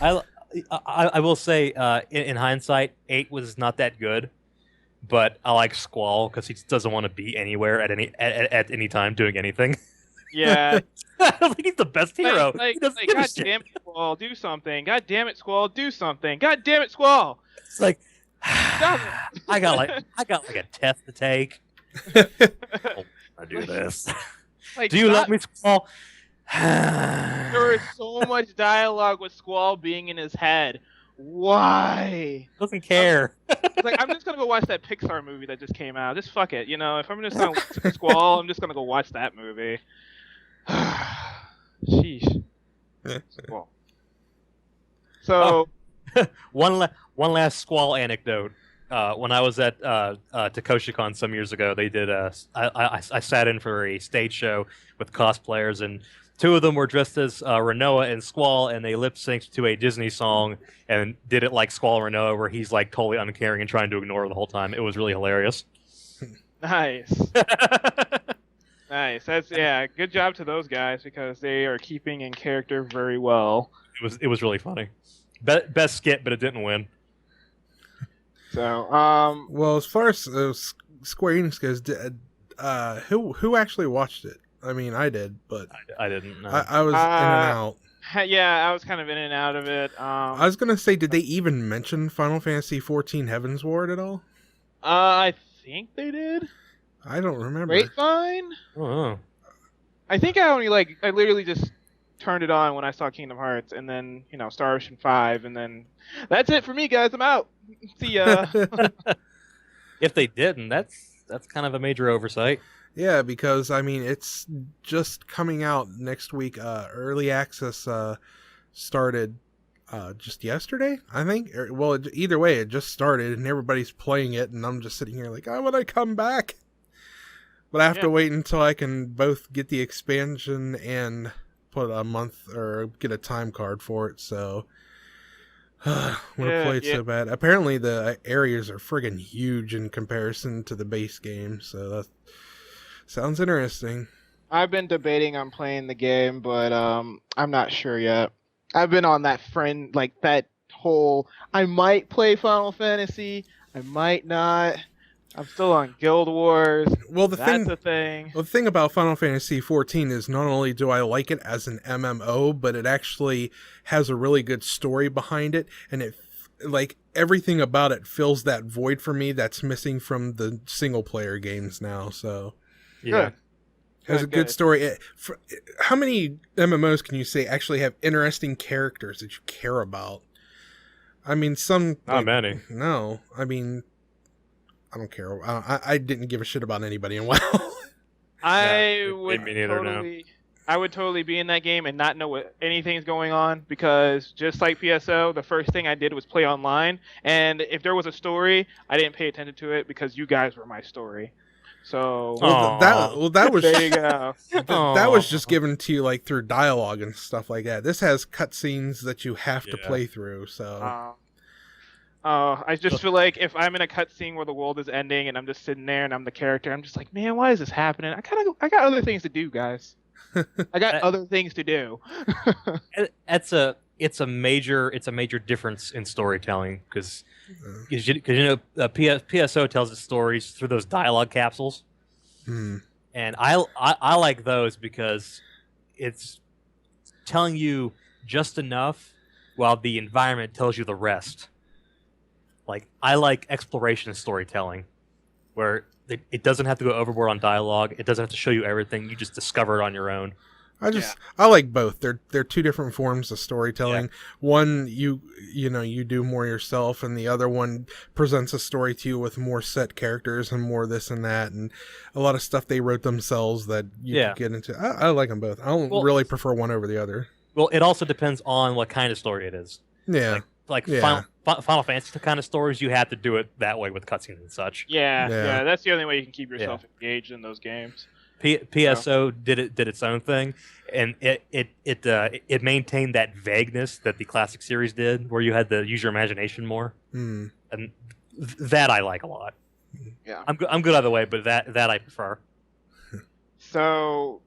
I will say, in hindsight, 8 was not that good, but I like Squall because he doesn't want to be anywhere at any time doing anything. Yeah. I don't think he's the best hero. Like, He doesn't give a God shit. damn it, Squall, do something. God damn it, Squall, do something. God damn it, Squall. It's like Stop it. I got like a test to take. I do this. Like, Do you stop. let me Squall? There was so much dialogue with Squall being in his head. Why? Doesn't care. It's like, I'm just gonna go watch that Pixar movie that just came out. Just fuck it, you know. If I'm just gonna listen to Squall, I'm just gonna go watch that movie. Sheesh. Squall. So, One last Squall anecdote. When I was at TakoshiCon some years ago, they did I sat in for a stage show with cosplayers, and two of them were dressed as Renoa and Squall, and they lip synced to a Disney song and did it like Squall Renoa, where he's like totally uncaring and trying to ignore her the whole time. It was really hilarious. nice. Nice. That's good job to those guys because they are keeping in character very well. It was really funny. Best skit, but it didn't win. So, Well, as far as Square Enix goes, who actually watched it? I mean, I did, but I didn't. No. I was in and out. yeah, I was kind of in and out of it. I was gonna say, did they even mention Final Fantasy XIV Heaven's Ward at all? I think they did. I don't remember. Grapevine? Oh. I think I literally just turned it on when I saw Kingdom Hearts, and then Star Ocean 5, and then that's it for me, guys. I'm out. See ya. If they didn't, that's kind of a major oversight. Yeah, because I mean, it's just coming out next week. Early access started just yesterday, I think. Well, either way, it just started, and everybody's playing it, and I'm just sitting here like, oh, when I come back. But I have to wait until I can both get the expansion and put a month or get a time card for it. So I want to play it so bad. Apparently, the areas are friggin' huge in comparison to the base game. So that sounds interesting. I've been debating on playing the game, but I'm not sure yet. I've been on that that whole, I might play Final Fantasy, I might not. I'm still on Guild Wars. Well, That's a thing. The thing about Final Fantasy XIV is not only do I like it as an MMO, but it actually has a really good story behind it, and it everything about it fills that void for me that's missing from the single player games now. So Yeah. Good. it has a good story. How many MMOs can you say actually have interesting characters that you care about? I mean, some Not many. No, I mean, I don't care. I didn't give a shit about anybody in WoW. I would totally be in that game and not know what anything's going on, because just like PSO, the first thing I did was play online, and if there was a story, I didn't pay attention to it because you guys were my story. So that was there you go. that was just given to you like through dialogue and stuff like that. This has cutscenes that you have to play through. So I just feel like if I'm in a cutscene where the world is ending and I'm just sitting there and I'm the character, I'm just like, man, why is this happening? I got other things to do, guys. I got other things to do. It's a major difference in storytelling because PSO tells its stories through those dialogue capsules, and I like those because it's telling you just enough while the environment tells you the rest. Like, I like exploration storytelling, where it doesn't have to go overboard on dialogue. It doesn't have to show you everything. You just discover it on your own. I like both. They're two different forms of storytelling. Yeah. One you do more yourself, and the other one presents a story to you with more set characters and more this and that, and a lot of stuff they wrote themselves that you can get into. I like them both. I don't really prefer one over the other. Well, it also depends on what kind of story it is. Yeah. Like Final Fantasy kind of stories, you have to do it that way with cutscenes and such. Yeah, that's the only way you can keep yourself engaged in those games. PSO did its own thing, and it maintained that vagueness that the classic series did, where you had to use your imagination more, and that I like a lot. Yeah, I'm good either way, but that I prefer. So,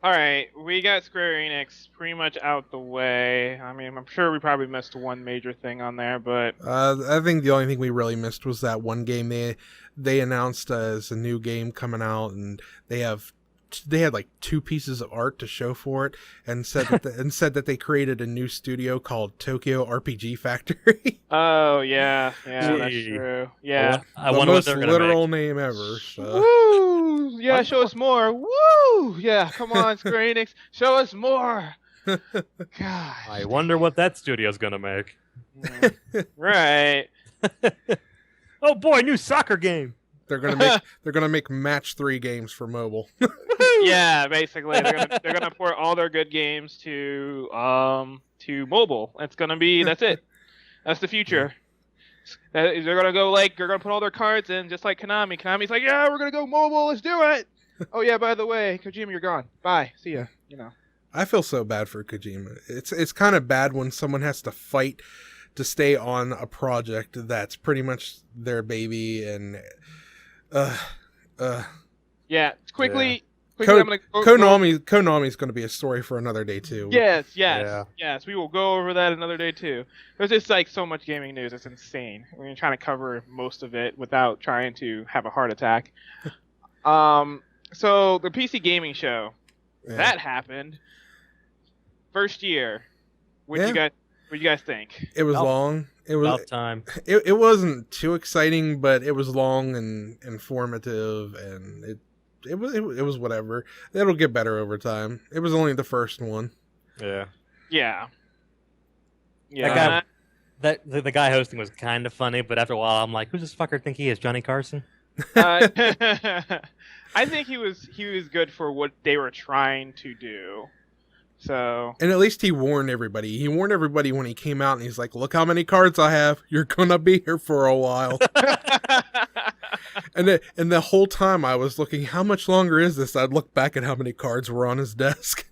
all right, we got Square Enix pretty much out the way. I mean, I'm sure we probably missed one major thing on there, but I think the only thing we really missed was that one game they announced as a new game coming out, and they have they had like 2 pieces of art to show for it, and said that they created a new studio called Tokyo RPG Factory. Oh yeah, that's Gee. true. Yeah. I The wonder what most they're gonna literal make. name ever. So. Woo! Yeah, show us more. Woo! Yeah, come on, Square Enix, show us more. God. I wonder what that studio's gonna make. Right. Oh boy, new soccer game. They're gonna make match 3 games for mobile. Yeah, basically they're gonna port all their good games to mobile. That's it. That's the future. They're gonna put all their cards in just like Konami. Konami's like, yeah, we're gonna go mobile. Let's do it. Oh yeah, by the way, Kojima, you're gone. Bye. See ya. I feel so bad for Kojima. It's kind of bad when someone has to fight to stay on a project that's pretty much their baby, and Yeah. Quickly. Ko- I'm gonna Konami's going to be a story for another day too. Yes. Yeah. We will go over that another day too. There's just like so much gaming news. It's insane. We're trying to cover most of it without trying to have a heart attack. So the PC gaming show that happened. First year. What do you guys think? It was About- long. It was About time. it wasn't too exciting, but it was long and informative, and it was whatever. It'll get better over time. It was only the first one. Yeah. Yeah. The guy hosting was kind of funny, but after a while, I'm like, who's this fucker think he is, Johnny Carson? I think he was good for what they were trying to do. So. And at least he warned everybody. He warned everybody when he came out, and he's like, "Look how many cards I have. You're gonna be here for a while." And the whole time I was looking, how much longer is this? I'd look back at how many cards were on his desk.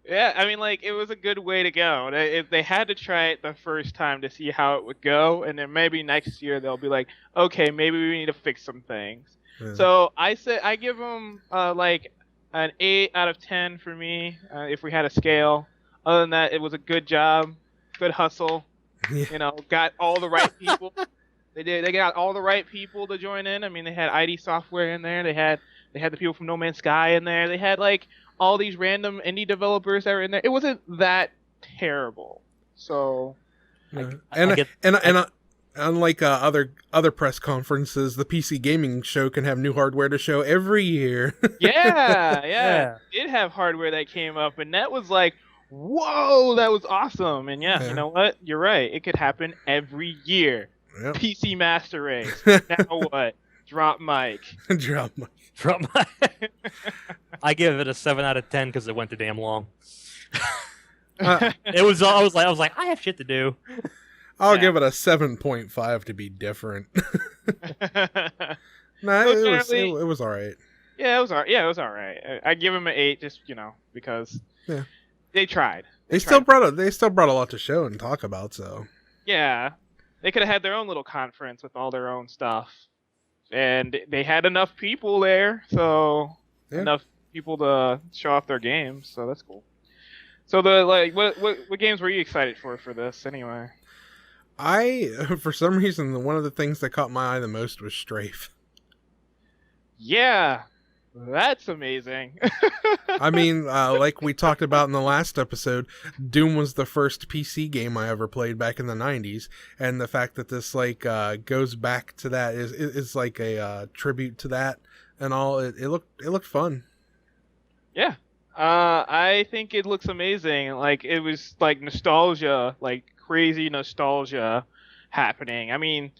Yeah, I mean, like, it was a good way to go. If they had to try it the first time to see how it would go, and then maybe next year they'll be like, okay, maybe we need to fix some things. Yeah. So I give them like an 8 out of 10 for me if we had a scale. Other than that, it was a good job, good hustle. Yeah. Got all the right people. They got all the right people to join in. I mean, they had ID Software in there. They had the people from No Man's Sky in there. They had like all these random indie developers that were in there. It wasn't that terrible. So, unlike other press conferences, the PC gaming show can have new hardware to show every year. yeah. It did have hardware that came up, and that was like, whoa, that was awesome. And yeah, you know what? You're right. It could happen every year. Yep. PC Master Race. Now what? Drop mic. Drop mic. I give it a 7 out of 10 because it went too damn long. Uh, I was like, I have shit to do. I'll give it a 7.5 to be different. Nah, it was all right. Yeah, it was all right. I give him an 8 just, because they tried. They still brought a lot to show and talk about, so. Yeah. They could have had their own little conference with all their own stuff. And they had enough people there, so enough people to show off their games, so that's cool. So what games were you excited for this anyway? For some reason, one of the things that caught my eye the most was Strafe. Yeah, that's amazing. I mean, like we talked about in the last episode, Doom was the first PC game I ever played back in the 90s, and the fact that this goes back to that is like a tribute to that and all. It looked fun. Yeah. I think it looks amazing. Like, it was like nostalgia, like crazy nostalgia happening. I mean,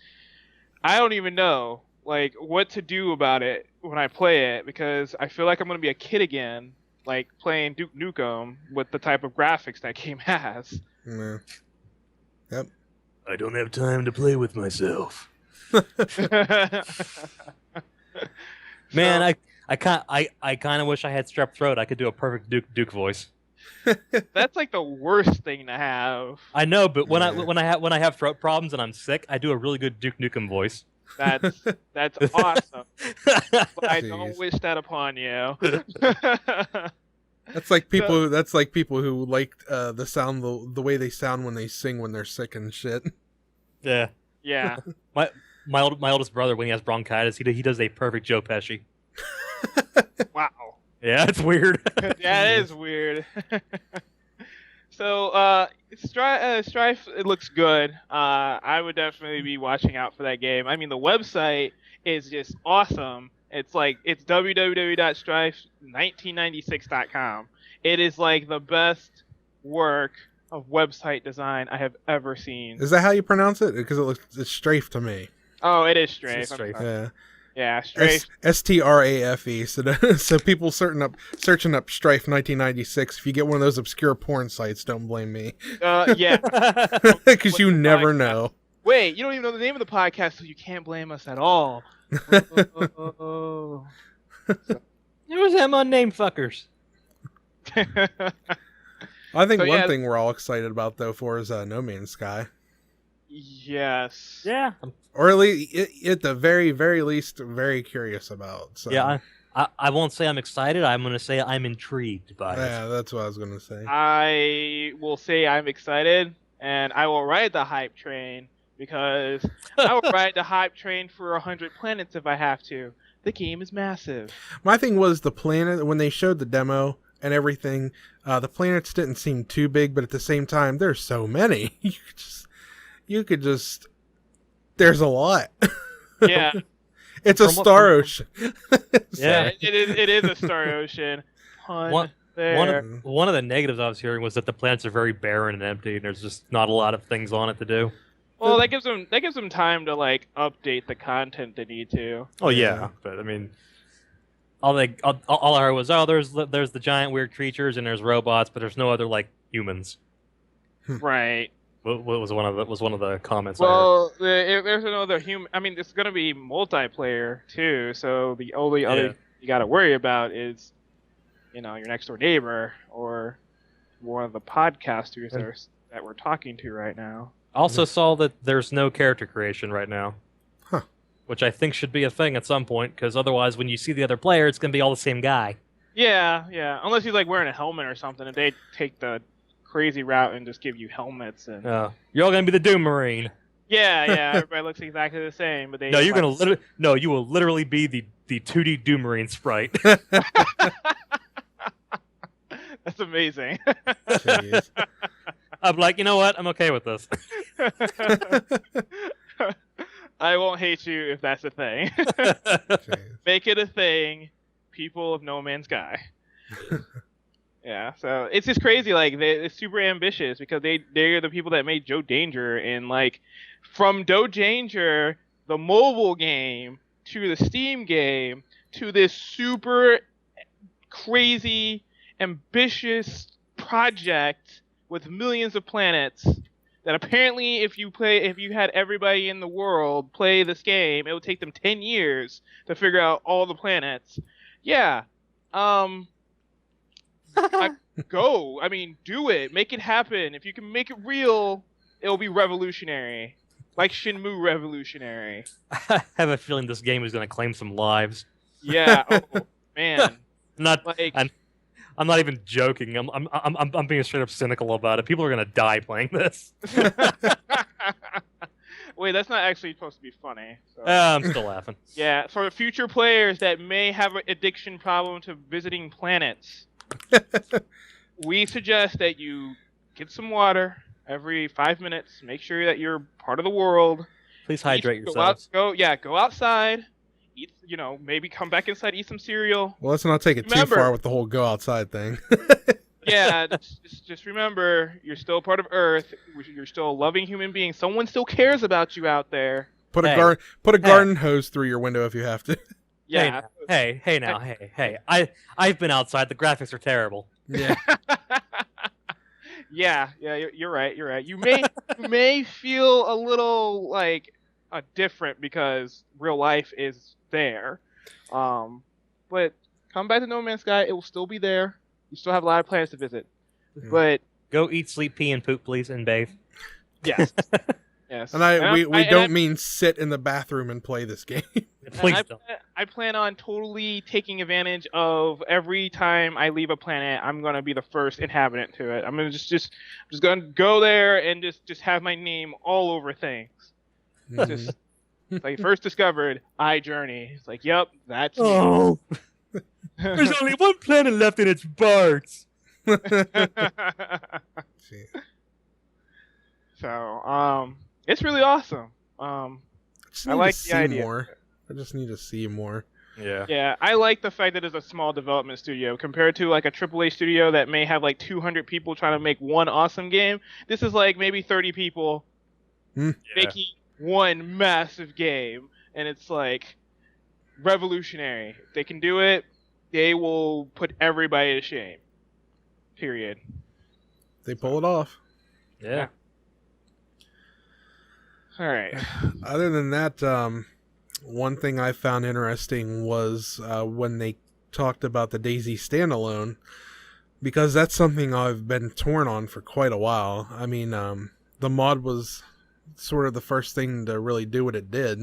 I don't even know like what to do about it when I play it, because I feel like I'm gonna be a kid again, like playing Duke Nukem with the type of graphics that game has. Yeah. Yep. I don't have time to play with myself. Man, I kind of wish I had strep throat. I could do a perfect Duke voice. That's like the worst thing to have. I know, but when I have throat problems and I'm sick, I do a really good Duke Nukem voice. That's awesome. I don't wish that upon you. That's like people. That's like people who like the sound, the way they sound when they sing when they're sick and shit. Yeah. My oldest brother, when he has bronchitis, he does a perfect Joe Pesci. Wow. Yeah, it's weird. Yeah, it is weird. So, Strife, it looks good. I would definitely be watching out for that game. I mean, the website is just awesome. It's www.strife1996.com. It is like the best work of website design I have ever seen. Is that how you pronounce it? Because it's strafe to me. Oh, it is Strafe. It's Strafe. Yeah. Yeah, Strafe. STRAFE. So people searching up Strife 1996. If you get one of those obscure porn sites, don't blame me. Yeah. Because you never know. Wait, you don't even know the name of the podcast, so you can't blame us at all. Oh. It was them unnamed fuckers. I think So, one yeah. thing we're all excited about though for is No Man's Sky, Yes. Yeah. or at least at the very very least very curious about. So. Yeah. I won't say I'm excited. I'm going to say I'm intrigued by it. Yeah, that's what I was gonna say. I will say I'm excited, and I will ride the hype train, because I will ride the hype train for 100 planets if I have to. The game is massive. My thing was the planet when they showed the demo and everything. The planets didn't seem too big, but at the same time, there's so many. You could just. There's a lot. Yeah. It's a From what- star ocean. Yeah. It is a star ocean. One There. of the negatives I was hearing was that the planets are very barren and empty, and there's just not a lot of things on it to do. Well, that gives them time to like update the content they need to. Oh Yeah. yeah, but I mean, all I heard was, there's the giant weird creatures and there's robots, but there's no other like humans. Right. What was one of the comments? I heard. Well, if there's another human. I mean, it's going to be multiplayer too. So the only other you got to worry about is, your next door neighbor or one of the podcasters that we're talking to right now. I also saw that there's no character creation right now. Huh. Which I think should be a thing at some point, because otherwise, when you see the other player, it's going to be all the same guy. Yeah. Unless he's like wearing a helmet or something, and they take the crazy route and just give you helmets and. You're all going to be the Doom Marine. Yeah. Everybody looks exactly the same, but they. No, you will literally be the 2D Doom Marine sprite. That's amazing. Jeez. I'm like, you know what? I'm okay with this. I won't hate you if that's a thing. Jeez. Make it a thing, people of No Man's Sky. Yeah, so it's just crazy. Like they're super ambitious because they're the people that made Joe Danger, and like from Joe Danger, the mobile game, to the Steam game, to this super crazy ambitious project with millions of planets. That apparently, if you had everybody in the world play this game, it would take them 10 years to figure out all the planets. Yeah. Go. I mean, do it. Make it happen. If you can make it real, it'll be revolutionary. Like Shenmue revolutionary. I have a feeling this game is going to claim some lives. Yeah. Oh, man. I'm not even joking. I'm being straight up cynical about it. People are going to die playing this. Wait, that's not actually supposed to be funny. So. I'm still laughing. Yeah, for future players that may have an addiction problem to visiting planets, we suggest that you get some water every 5 minutes. Make sure that you're part of the world. Please hydrate yourselves. Go outside. Eat, maybe come back inside, eat some cereal. Well, let's not take it too far with the whole go outside thing. Yeah, just remember, you're still part of Earth. You're still a loving human being. Someone still cares about you out there. Put a garden hose through your window if you have to. Yeah. Hey. I've been outside. The graphics are terrible. Yeah. Yeah. You're right. You may feel a little like different because real life is there, but come back to No Man's Sky. It will still be there. You still have a lot of planets to visit, but Go eat, sleep, pee, and poop, please, and bathe. yes, yes. And we don't mean sit in the bathroom and play this game. Please don't. I plan on totally taking advantage of every time I leave a planet. I'm gonna be the first inhabitant to it. I'm gonna just gonna go there and just have my name all over things. Just It's like first discovered iJourney. It's like, yep, that's me. Oh, there's only one planet left and it's Bart's. So, it's really awesome. I like the idea. More. I just need to see more. Yeah. Yeah, I like the fact that it's a small development studio compared to like a AAA studio that may have like 200 people trying to make one awesome game. This is like maybe 30 people making one massive game, and it's like revolutionary. If they can do it, they will put everybody to shame. Period. They pull it off. Yeah. All right. Other than that, one thing I found interesting was when they talked about the DayZ standalone, because that's something I've been torn on for quite a while. I mean, the mod was sort of the first thing to really do what it did.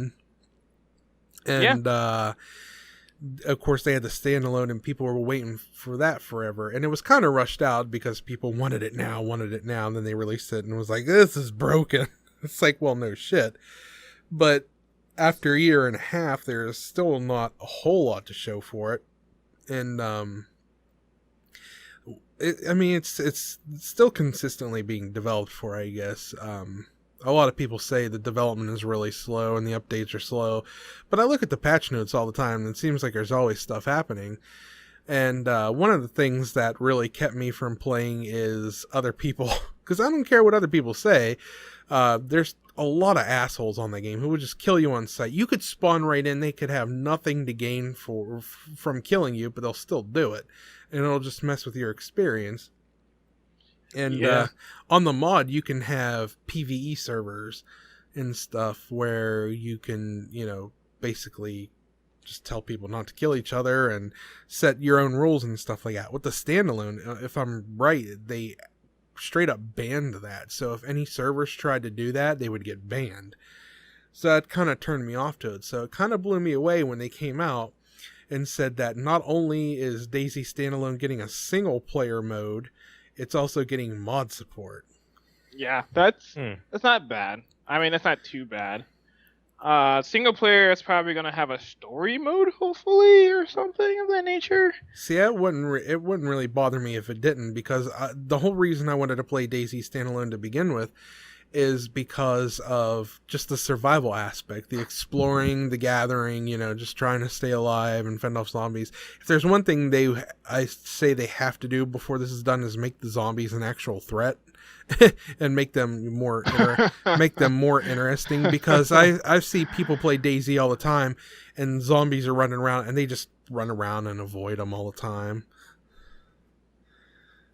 And, of course, they had the standalone, and people were waiting for that forever. And it was kind of rushed out because people wanted it now. And then they released it and was like, this is broken. It's like, well, no shit. But after a year and a half, there's still not a whole lot to show for it. And, it's still consistently being developed for, I guess. A lot of people say the development is really slow and the updates are slow, but I look at the patch notes all the time and it seems like there's always stuff happening. And one of the things that really kept me from playing is other people, because I don't care what other people say. There's a lot of assholes on the game who would just kill you on sight. You could spawn right in, they could have nothing to gain from killing you, but they'll still do it, and it'll just mess with your experience. And on the mod, you can have PvE servers and stuff where you can, basically just tell people not to kill each other and set your own rules and stuff like that. With the standalone, if I'm right, they straight up banned that. So if any servers tried to do that, they would get banned. So that kind of turned me off to it. So it kind of blew me away when they came out and said that not only is DayZ standalone getting a single player mode, it's also getting mod support. Yeah, that's not bad. I mean, that's not too bad. Single player is probably gonna have a story mode, hopefully, or something of that nature. See, it wouldn't really bother me if it didn't, because the whole reason I wanted to play DayZ standalone to begin with is because of just the survival aspect, the exploring, the gathering, just trying to stay alive and fend off zombies. If there's one thing I say they have to do before this is done is make the zombies an actual threat and make them more interesting, because I see people play DayZ all the time and zombies are running around and they just run around and avoid them all the time.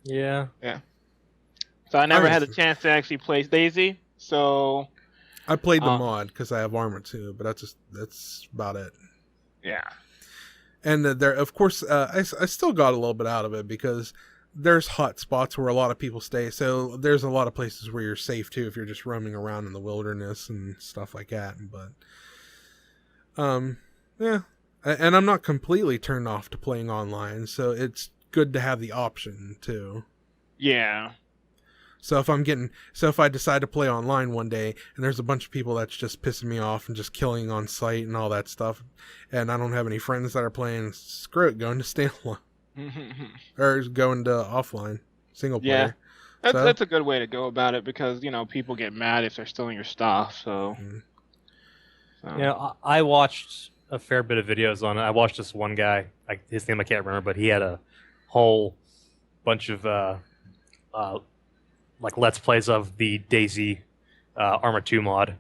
Yeah. So I never had a chance to actually play DayZ, so I played the mod because I have armor too, but that's about it. Yeah. And there, of course, I still got a little bit out of it because there's hot spots where a lot of people stay. So there's a lot of places where you're safe too if you're just roaming around in the wilderness and stuff like that. But, yeah. And I'm not completely turned off to playing online, so it's good to have the option too. Yeah. So if I decide to play online one day and there's a bunch of people that's just pissing me off and just killing on sight and all that stuff, and I don't have any friends that are playing, screw it, going to standalone. Or going to offline, single player. Yeah, that's a good way to go about it, because, people get mad if they're stealing your stuff, so. I watched a fair bit of videos on it. I watched this one guy, his name I can't remember, but he had a whole bunch of Let's Plays of the DayZ Arma 2 mod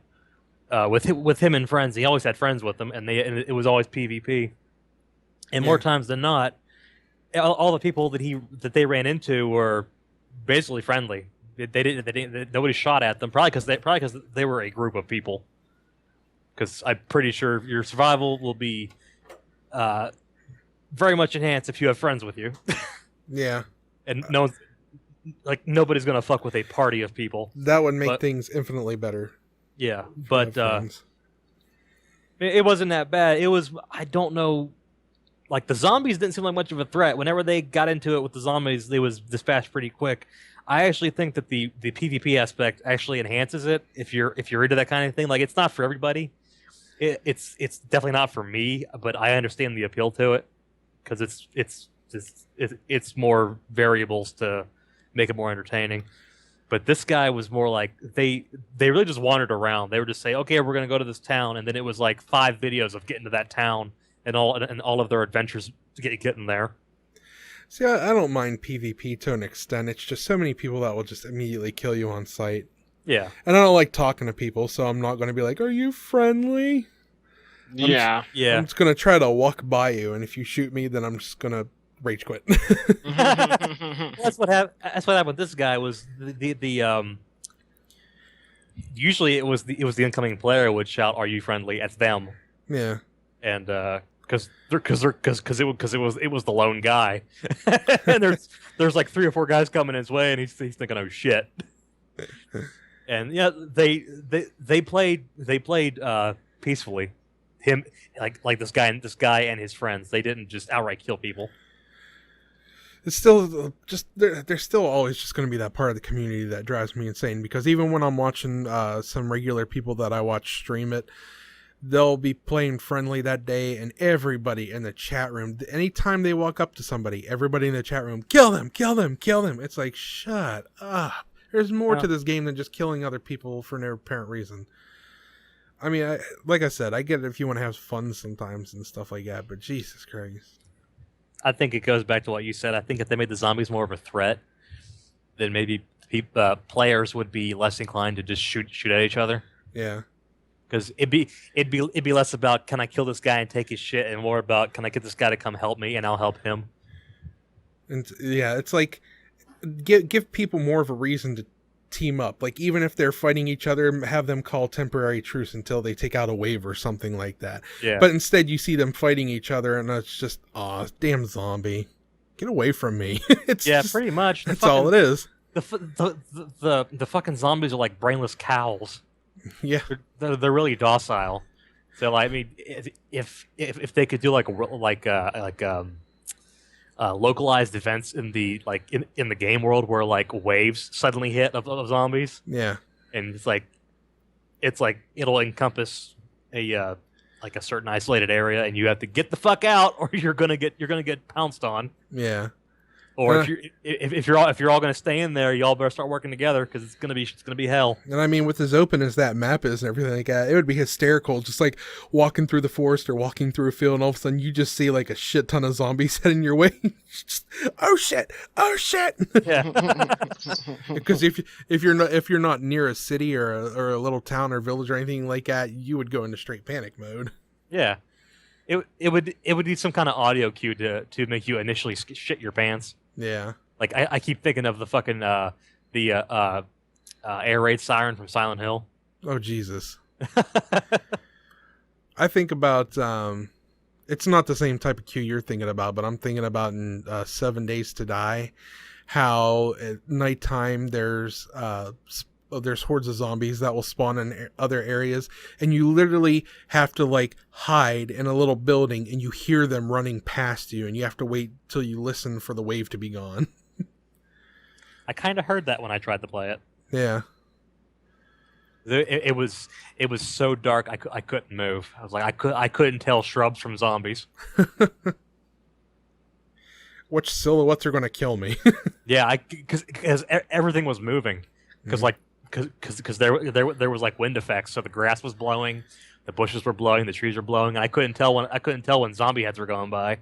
with him and friends. He always had friends with him, and it was always PvP. And more times than not, all the people that they ran into were basically friendly. Nobody shot at them, probably because they were a group of people. Because I'm pretty sure your survival will be very much enhanced if you have friends with you. Yeah. And nobody's gonna fuck with a party of people. That would make things infinitely better. Yeah, but it wasn't that bad. It was, I don't know, the zombies didn't seem like much of a threat. Whenever they got into it with the zombies, they was dispatched pretty quick. I actually think that the PvP aspect actually enhances it if you're into that kind of thing. It's not for everybody. It's definitely not for me, but I understand the appeal to it because it's more variables to make it more entertaining. But this guy was more like they really just wandered around. They would just say, "Okay, we're gonna go to this town," and then it was like 5 videos of getting to that town and all of their adventures getting there. See, I don't mind PvP to an extent. It's just so many people that will just immediately kill you on sight. Yeah, And I don't like talking to people, so I'm not going to be like, "Are you friendly?" Yeah. yeah. I'm just going to try to walk by you, and if you shoot me, then I'm just going to rage quit. That's what happened. That's what happened with this guy. Was the usually it was the incoming player would shout, "Are you friendly?" at them, Yeah. and because it was the lone guy, and there's like 3 or 4 guys coming his way, and he's thinking, "Oh shit." And yeah, they played peacefully. Him like this guy and his friends. They didn't just outright kill people. It's still just there's still always just going to be that part of the community that drives me insane, because even when I'm watching some regular people that I watch stream it, they'll be playing friendly that day, and everybody in the chat room, anytime they walk up to somebody, everybody in the chat room, kill them, kill them, kill them. It's like, shut up. There's more to this game than just killing other people for no apparent reason. I mean, like I said, I get it if you want to have fun sometimes and stuff like that, but Jesus Christ. I think it goes back to what you said. I think if they made the zombies more of a threat, then maybe players would be less inclined to just shoot at each other. Yeah. Because it'd be less about, can I kill this guy and take his shit, and more about, can I get this guy to come help me and I'll help him. And yeah, it's like give people more of a reason to team up. Like, even if they're fighting each other, have them call temporary truce until they take out a wave or something like that. Yeah. But instead you see them fighting each other, and it's just, aw, damn zombie, get away from me. It's just, pretty much. That's all it is. The fucking zombies are like brainless cows. Yeah. They're really docile. So like, I mean, if they could do localized events in the in the game world where like waves suddenly hit of zombies, Yeah. and it's like it'll encompass a like a certain isolated area, and you have to get the fuck out, or you're gonna get pounced on. Yeah. Or if you're all gonna stay in there, y'all better start working together, because it's gonna be hell. And I mean, with as open as that map is and everything like that, it would be hysterical, just like walking through the forest or walking through a field, and all of a sudden you just see like a shit ton of zombies heading your way. Just, oh shit! Yeah. Because if you're not near a city or a little town or village or anything like that, you would go into straight panic mode. Yeah. It would need some kind of audio cue to make you initially shit your pants. Yeah. Like I keep thinking of the fucking air raid siren from Silent Hill. Oh Jesus. I think about it's not the same type of cue you're thinking about, but I'm thinking about in 7 Days to Die, how at nighttime there's hordes of zombies that will spawn in other areas, and you literally have to like hide in a little building, and you hear them running past you, and you have to wait till you listen for the wave to be gone. I kind of heard that when I tried to play it. Yeah. It was so dark I couldn't move. I was like I couldn't tell shrubs from zombies. Which silhouettes are going to kill me? Yeah, because everything was moving. Because because there was like wind effects, so the grass was blowing, the bushes were blowing, the trees were blowing, and I couldn't tell when zombie heads were going by.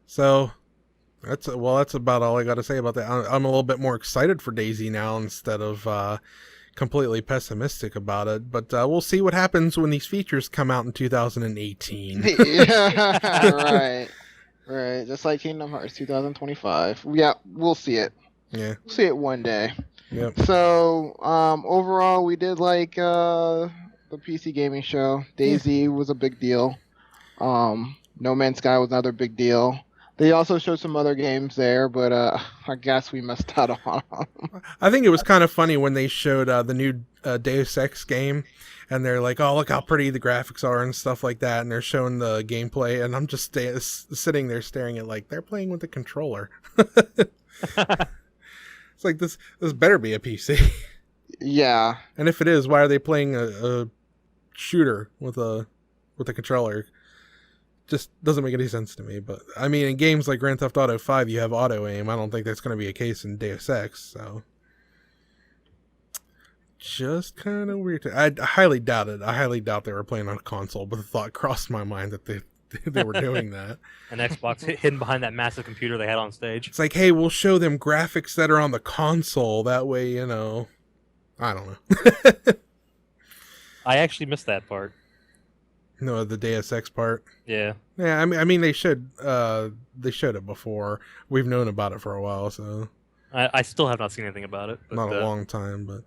So that's about all I got to say about that. I'm a little bit more excited for DayZ now instead of completely pessimistic about it. But we'll see what happens when these features come out in 2018. Yeah, right. Just like Kingdom Hearts 2025. Yeah, we'll see it. Yeah, we'll see it one day. Yep. So, overall, we did like the PC gaming show. DayZ was a big deal. No Man's Sky was another big deal. They also showed some other games there, but I guess we missed out on them. I think it was kind of funny when they showed the new Deus Ex game, and they're like, "Oh, look how pretty the graphics are," and stuff like that, and they're showing the gameplay, and I'm just sitting there staring at like they're playing with the controller. It's like this better be a PC. Yeah. And if it is, why are they playing a shooter with a controller. Just doesn't make any sense to me. But I mean, in games like Grand Theft Auto 5, you have auto aim. I don't think that's going to be a case in Deus Ex. So just kind of weird. I highly doubt it. I highly doubt they were playing on a console. But the thought crossed my mind that they were doing that. An Xbox hidden behind that massive computer they had on stage. It's like, hey, we'll show them graphics that are on the console. That way, you know, I don't know. I actually missed that part. No, the Deus Ex part. Yeah. Yeah, I mean, they showed it before. We've known about it for a while, so I still have not seen anything about it. But, not a long time. But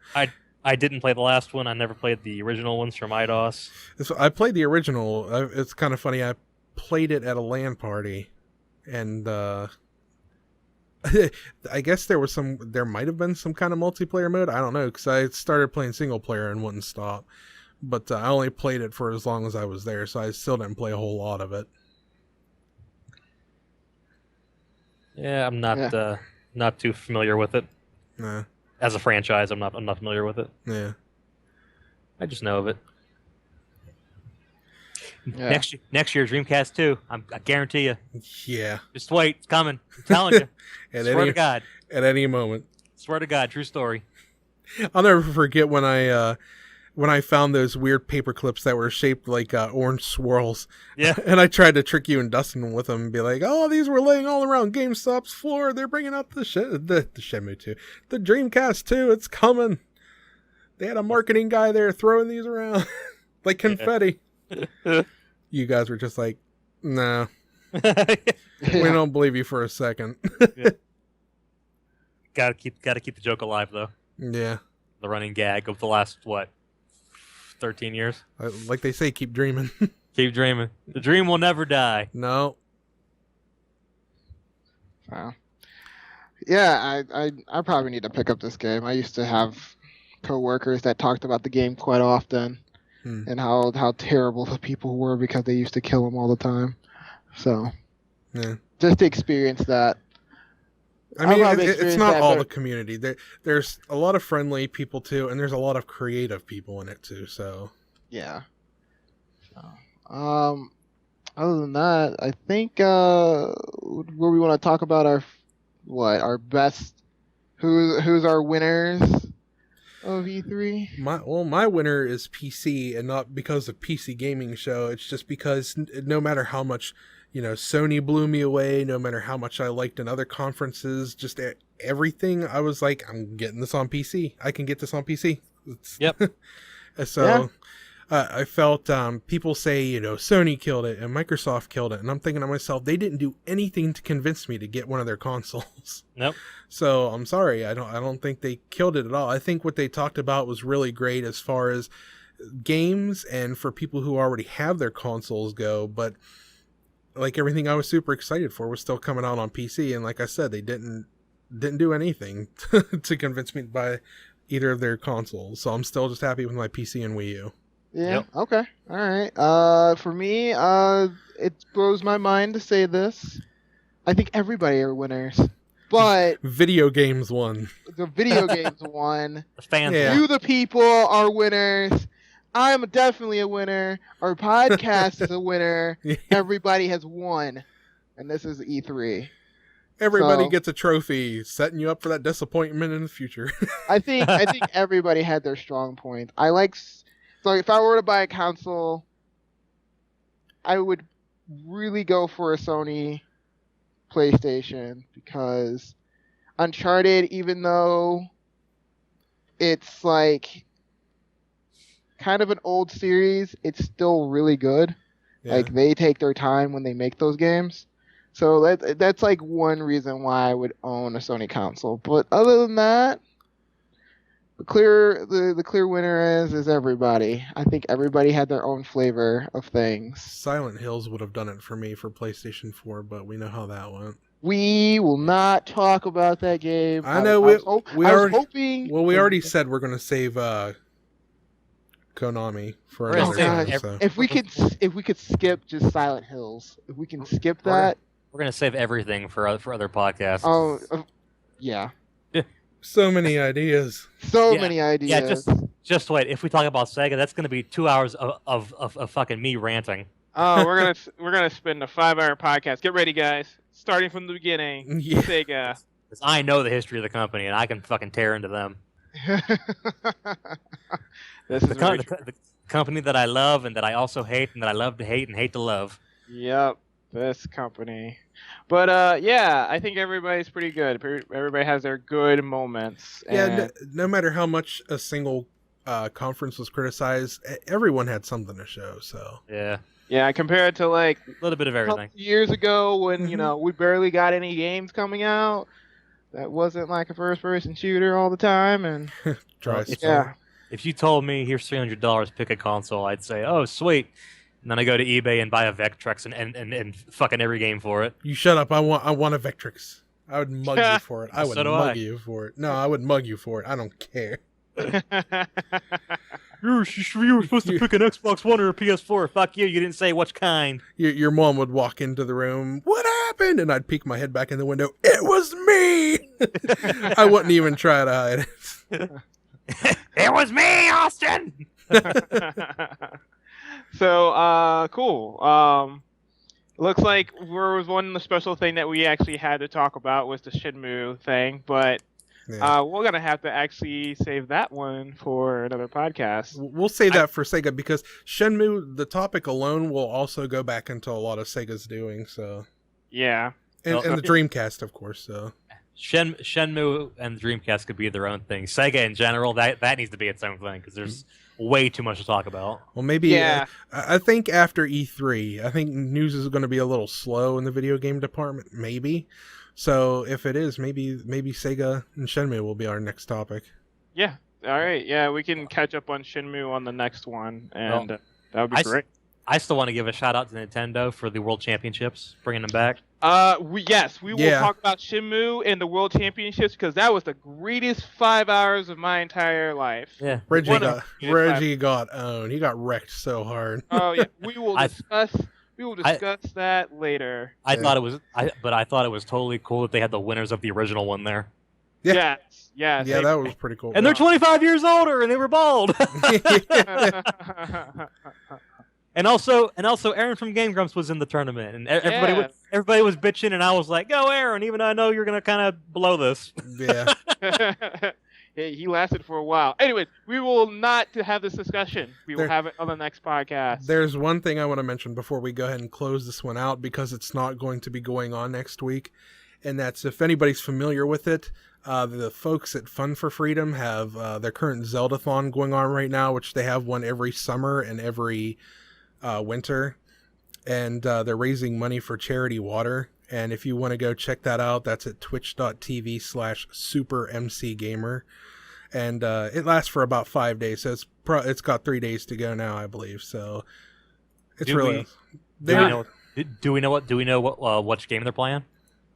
I didn't play the last one. I never played the original ones from IDOS. so I played the original. It's kind of funny. I played it at a LAN party, and I guess there might have been some kind of multiplayer mode. I don't know, because I started playing single player and wouldn't stop. But I only played it for as long as I was there, so I still didn't play a whole lot of it. Yeah, I'm not too familiar with it. Nah. As a franchise, I'm not familiar with it. Yeah. I just know of it. Yeah. Next year, Dreamcast 2. I guarantee you. Yeah. Just wait, it's coming. I'm telling you. Swear to God. At any moment. Swear to God, true story. I'll never forget when I found those weird paper clips that were shaped like orange swirls. Yeah. And I tried to trick you and Dustin with them and be like, oh, these were laying all around GameStop's floor. They're bringing out the Shenmue 2. The Dreamcast 2, it's coming. They had a marketing guy there throwing these around like confetti. You guys were just like, no, we don't believe you for a second. Gotta keep the joke alive, though. Yeah. The running gag of the last, 13 years? Like they say, keep dreaming. Keep dreaming. The dream will never die. No. Wow. Yeah, I probably need to pick up this game. I used to have coworkers that talked about the game quite often and how terrible the people were because they used to kill them all the time. So, yeah. Just to experience that. I mean, it's not all the community. There's a lot of friendly people too, and there's a lot of creative people in it too. So yeah. Other than that, I think where we want to talk about our best, who's our winners of E3. My winner is PC, and not because of PC gaming show. It's just because no matter how much, Sony blew me away, no matter how much I liked in other conferences, just everything, I was like, I'm getting this on PC. I can get this on PC. Yep. So yeah. I felt people say, Sony killed it and Microsoft killed it. And I'm thinking to myself, they didn't do anything to convince me to get one of their consoles. Nope. So I'm sorry. I don't think they killed it at all. I think what they talked about was really great as far as games and for people who already have their consoles go. But like everything I was super excited for was still coming out on PC. And like I said, they didn't do anything to convince me to buy either of their consoles. So I'm still just happy with my PC and Wii U. Yeah. Yep. Okay. All right. For me, it blows my mind to say this. I think everybody are winners, but video games won. The video games won. The fans. Yeah. You, the people, are winners. I am definitely a winner. Our podcast is a winner. Yeah. Everybody has won, and this is E3. Everybody gets a trophy, setting you up for that disappointment in the future. I think everybody had their strong points. So if I were to buy a console, I would really go for a Sony PlayStation because Uncharted, even though it's like kind of an old series, it's still really good. Yeah. Like they take their time when they make those games. So that's like one reason why I would own a Sony console. But other than that, the clear winner is everybody. I think everybody had their own flavor of things. Silent Hills would have done it for me for PlayStation 4, but we know how that went. We will not talk about that game. I know I was hoping. Well, we already said we're going to save Konami for We're another gonna time. save So. If we could skip just Silent Hills, if we can skip that. We're gonna save everything for other podcasts. Oh, yeah. So many ideas. So many ideas. Yeah, Just wait. If we talk about Sega, that's going to be 2 hours of fucking me ranting. Oh, we're gonna spend a 5-hour podcast. Get ready, guys. Starting from the beginning. Yeah. Sega. 'Cause I know the history of the company, and I can fucking tear into them. This is very The company that I love and that I also hate, and that I love to hate and hate to love. Yep, this company. But yeah, I think everybody's pretty good. Everybody has their good moments. Yeah, And no matter how much a single conference was criticized, everyone had something to show. So Yeah, yeah, compared to like a little bit of a couple everything. years ago when Mhm. we barely got any games coming out. That wasn't like a first-person shooter all the time, and dry Well, spell. yeah. If you told me here's $300, pick a console, I'd say, oh sweet. And then I go to eBay and buy a Vectrex and fucking every game for it. You shut up. I want a Vectrix. I would mug you for it. I would So do mug I. you for it. No, I would mug you for it. I don't care. You were supposed to pick an Xbox One or a PS4. Fuck you. You didn't say which kind. Your mom would walk into the room. What happened? And I'd peek my head back in the window. It was me. I wouldn't even try to hide it. It was me, Austin. So, cool. Looks like there was one special thing that we actually had to talk about was the Shenmue thing, but Yeah. we're gonna have to actually save that one for another podcast. We'll say that for Sega because Shenmue, the topic alone, will also go back into a lot of Sega's doing. So, Yeah. and Oh, the Dreamcast, of course. So, Shenmue and the Dreamcast could be their own thing. Sega in general, that needs to be its own thing because there's way too much to talk about. well, maybe. Yeah. I think after E3, I think news is going to be a little slow in the video game department. Maybe. So if it is, maybe Sega and Shenmue will be our next topic. Yeah. All right. Yeah, we can catch up on Shenmue on the next one, and that would be I great. I still want to give a shout out to Nintendo for the World Championships, bringing them back. We will Yeah. talk about Shenmue and the World Championships because that was the greatest 5 hours of my entire life. Yeah. Reggie One got of the Reggie got owned. He got wrecked so hard. Oh yeah, we will I- discuss. We will discuss that later. I Yeah. thought it was, but I thought it was totally cool that they had the winners of the original one there. Yeah. Yes. Yes. Yeah, that was pretty cool. And they're 25 years older, and they were bald. And also, Aaron from Game Grumps was in the tournament, and everybody was bitching, and I was like, "Go, Aaron!" Even though I know you're gonna kind of blow this. Yeah. Hey, he lasted for a while. Anyways, we will not have this discussion. We will There- have it on the next podcast. There's one thing I want to mention before we go ahead and close this one out because it's not going to be going on next week. And that's if anybody's familiar with it, the folks at Fun for Freedom have their current Zelda-thon going on right now, which they have one every summer and every winter. And they're raising money for Charity Water. And if you want to go check that out, that's at twitch.tv/supermcgamer. And it lasts for about 5 days. So it's got 3 days to go now, I believe. So it's Do really... Do we know what which game they're playing?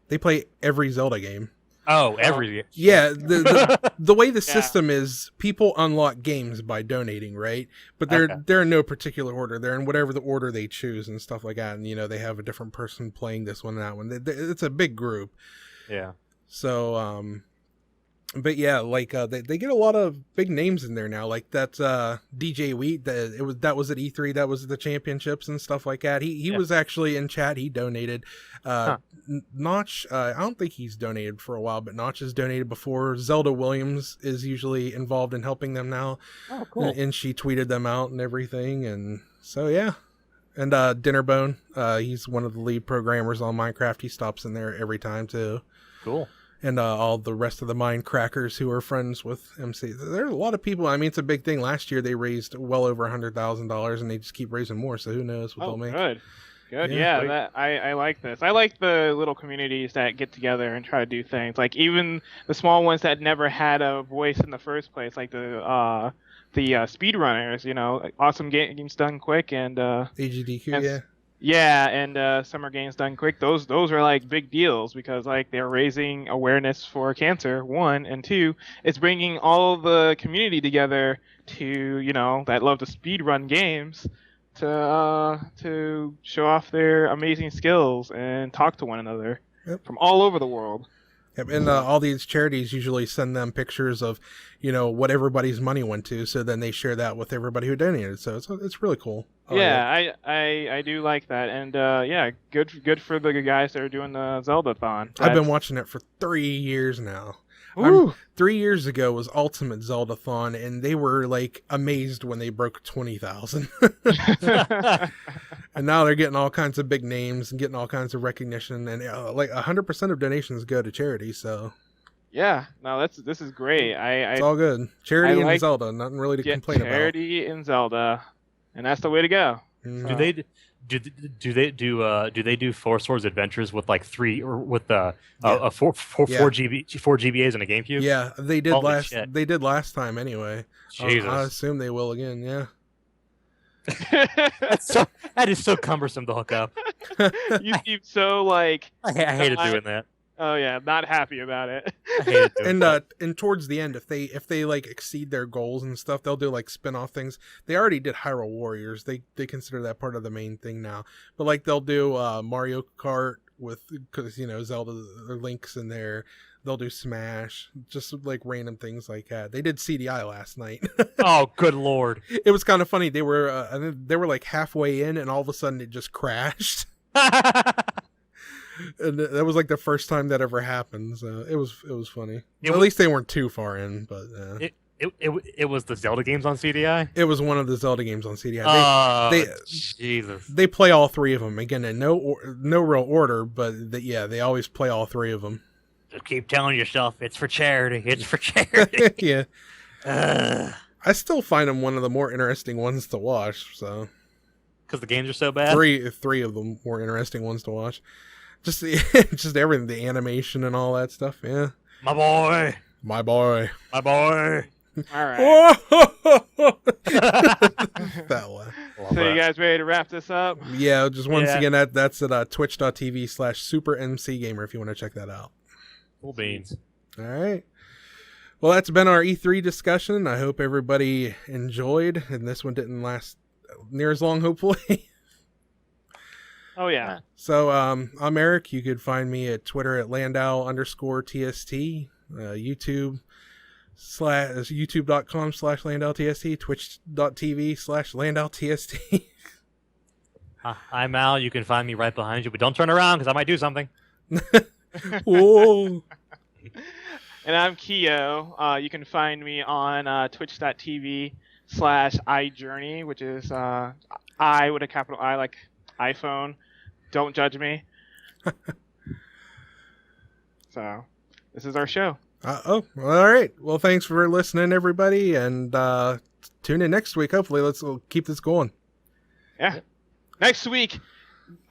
They play every Zelda game. Oh, every Yeah, the way the Yeah. system is, people unlock games by donating, right? But Okay. they're in no particular order. They're in whatever the order they choose and stuff like that. And they have a different person playing this one and that one. It's a big group. yeah. So but yeah, like they get a lot of big names in there now. Like that DJ Wheat, that was at E3, that was at the championships and stuff like that. He Yeah. was actually in chat. He donated. Notch, I don't think he's donated for a while, but Notch has donated before. Zelda Williams is usually involved in helping them now. Oh, cool. And she tweeted them out and everything, and so yeah. And Dinnerbone, he's one of the lead programmers on Minecraft. He stops in there every time too. Cool. And all the rest of the Minecrackers who are friends with MC. There's a lot of people. I mean, it's a big thing. Last year they raised well over $100,000, and they just keep raising more. So who knows what they'll make? Good. Yeah. Yeah, I like this. I like the little communities that get together and try to do things. Like even the small ones that never had a voice in the first place, like the speedrunners. Awesome games done quick and AGDQ, Yes. yeah. yeah, and summer games done quick. Those are like big deals because like they're raising awareness for cancer. One and two, it's bringing all the community together to that love to speedrun games to show off their amazing skills and talk to one another Yep. from all over the world. Yep, and all these charities usually send them pictures of, what everybody's money went to, so then they share that with everybody who donated. So it's really cool. I like it. I do like that, and yeah, good for the guys that are doing the Zelda-thon. I've been watching it for 3 years now. 3 years ago was Ultimate Zelda-thon, and they were like amazed when they broke 20,000. And now they're getting all kinds of big names and getting all kinds of recognition, and like 100% of donations go to charity. So yeah, no, this is great. It's all good. Charity I like and Zelda, nothing really to complain about. Charity and Zelda, and that's the way to go. Mhm. Do they do Four Swords Adventures with like 3 or with Yeah. four Yeah. GBAs and a GameCube? Yeah, they did Holy last. shit. They did last time anyway. Jesus. I assume they will again. Yeah. That is so cumbersome to hook up. You seem so like, I hated doing that. oh yeah, not happy about it. I hated doing And that. and towards the end, if they like exceed their goals and stuff, they'll do like spin-off things. They already did Hyrule Warriors. They consider that part of the main thing now. But like they'll do Mario Kart because Zelda or Link's in there. They'll do Smash, just like random things like that. They did CDI last night. Oh, good lord. It was kind of funny. They were like halfway in, and all of a sudden it just crashed. And that was like the first time that ever happened. So it was funny. At least they weren't too far in, but It was the Zelda games on CDI? it was one of the Zelda games on CDI. Jesus. They play all 3 of them again in no real order, but they always play all 3 of them. Just keep telling yourself it's for charity. It's for charity. Yeah, I still find them one of the more interesting ones to watch. So Because the games are so bad. three of them more interesting ones to watch. Just just everything, the animation and all that stuff. Yeah, My boy. my boy. My boy. All right. That one. So you guys ready to wrap this up? Yeah, just once Yeah. again, that's at twitch.tv/SuperMCGamer if you want to check that out. Cool beans. All right. Well, that's been our E3 discussion. I hope everybody enjoyed, and this one didn't last near as long, hopefully. Oh yeah. So, I'm Eric. You could find me at Twitter at Landau_TST, YouTube.com/LandauTST, Twitch.tv/LandauTST. I'm Al. You can find me right behind you, but don't turn around because I might do something. Whoa. And I'm Keo. You can find me on twitch.tv/iJourney, which is I with a capital I like iPhone. Don't judge me. So, this is our show. All right. Well, thanks for listening, everybody, and tune in next week. Hopefully, we'll keep this going. Yeah. Next week,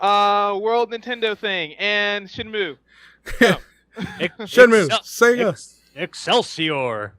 World Nintendo thing and Shenmue. Shenmue, Sega. Excelsior.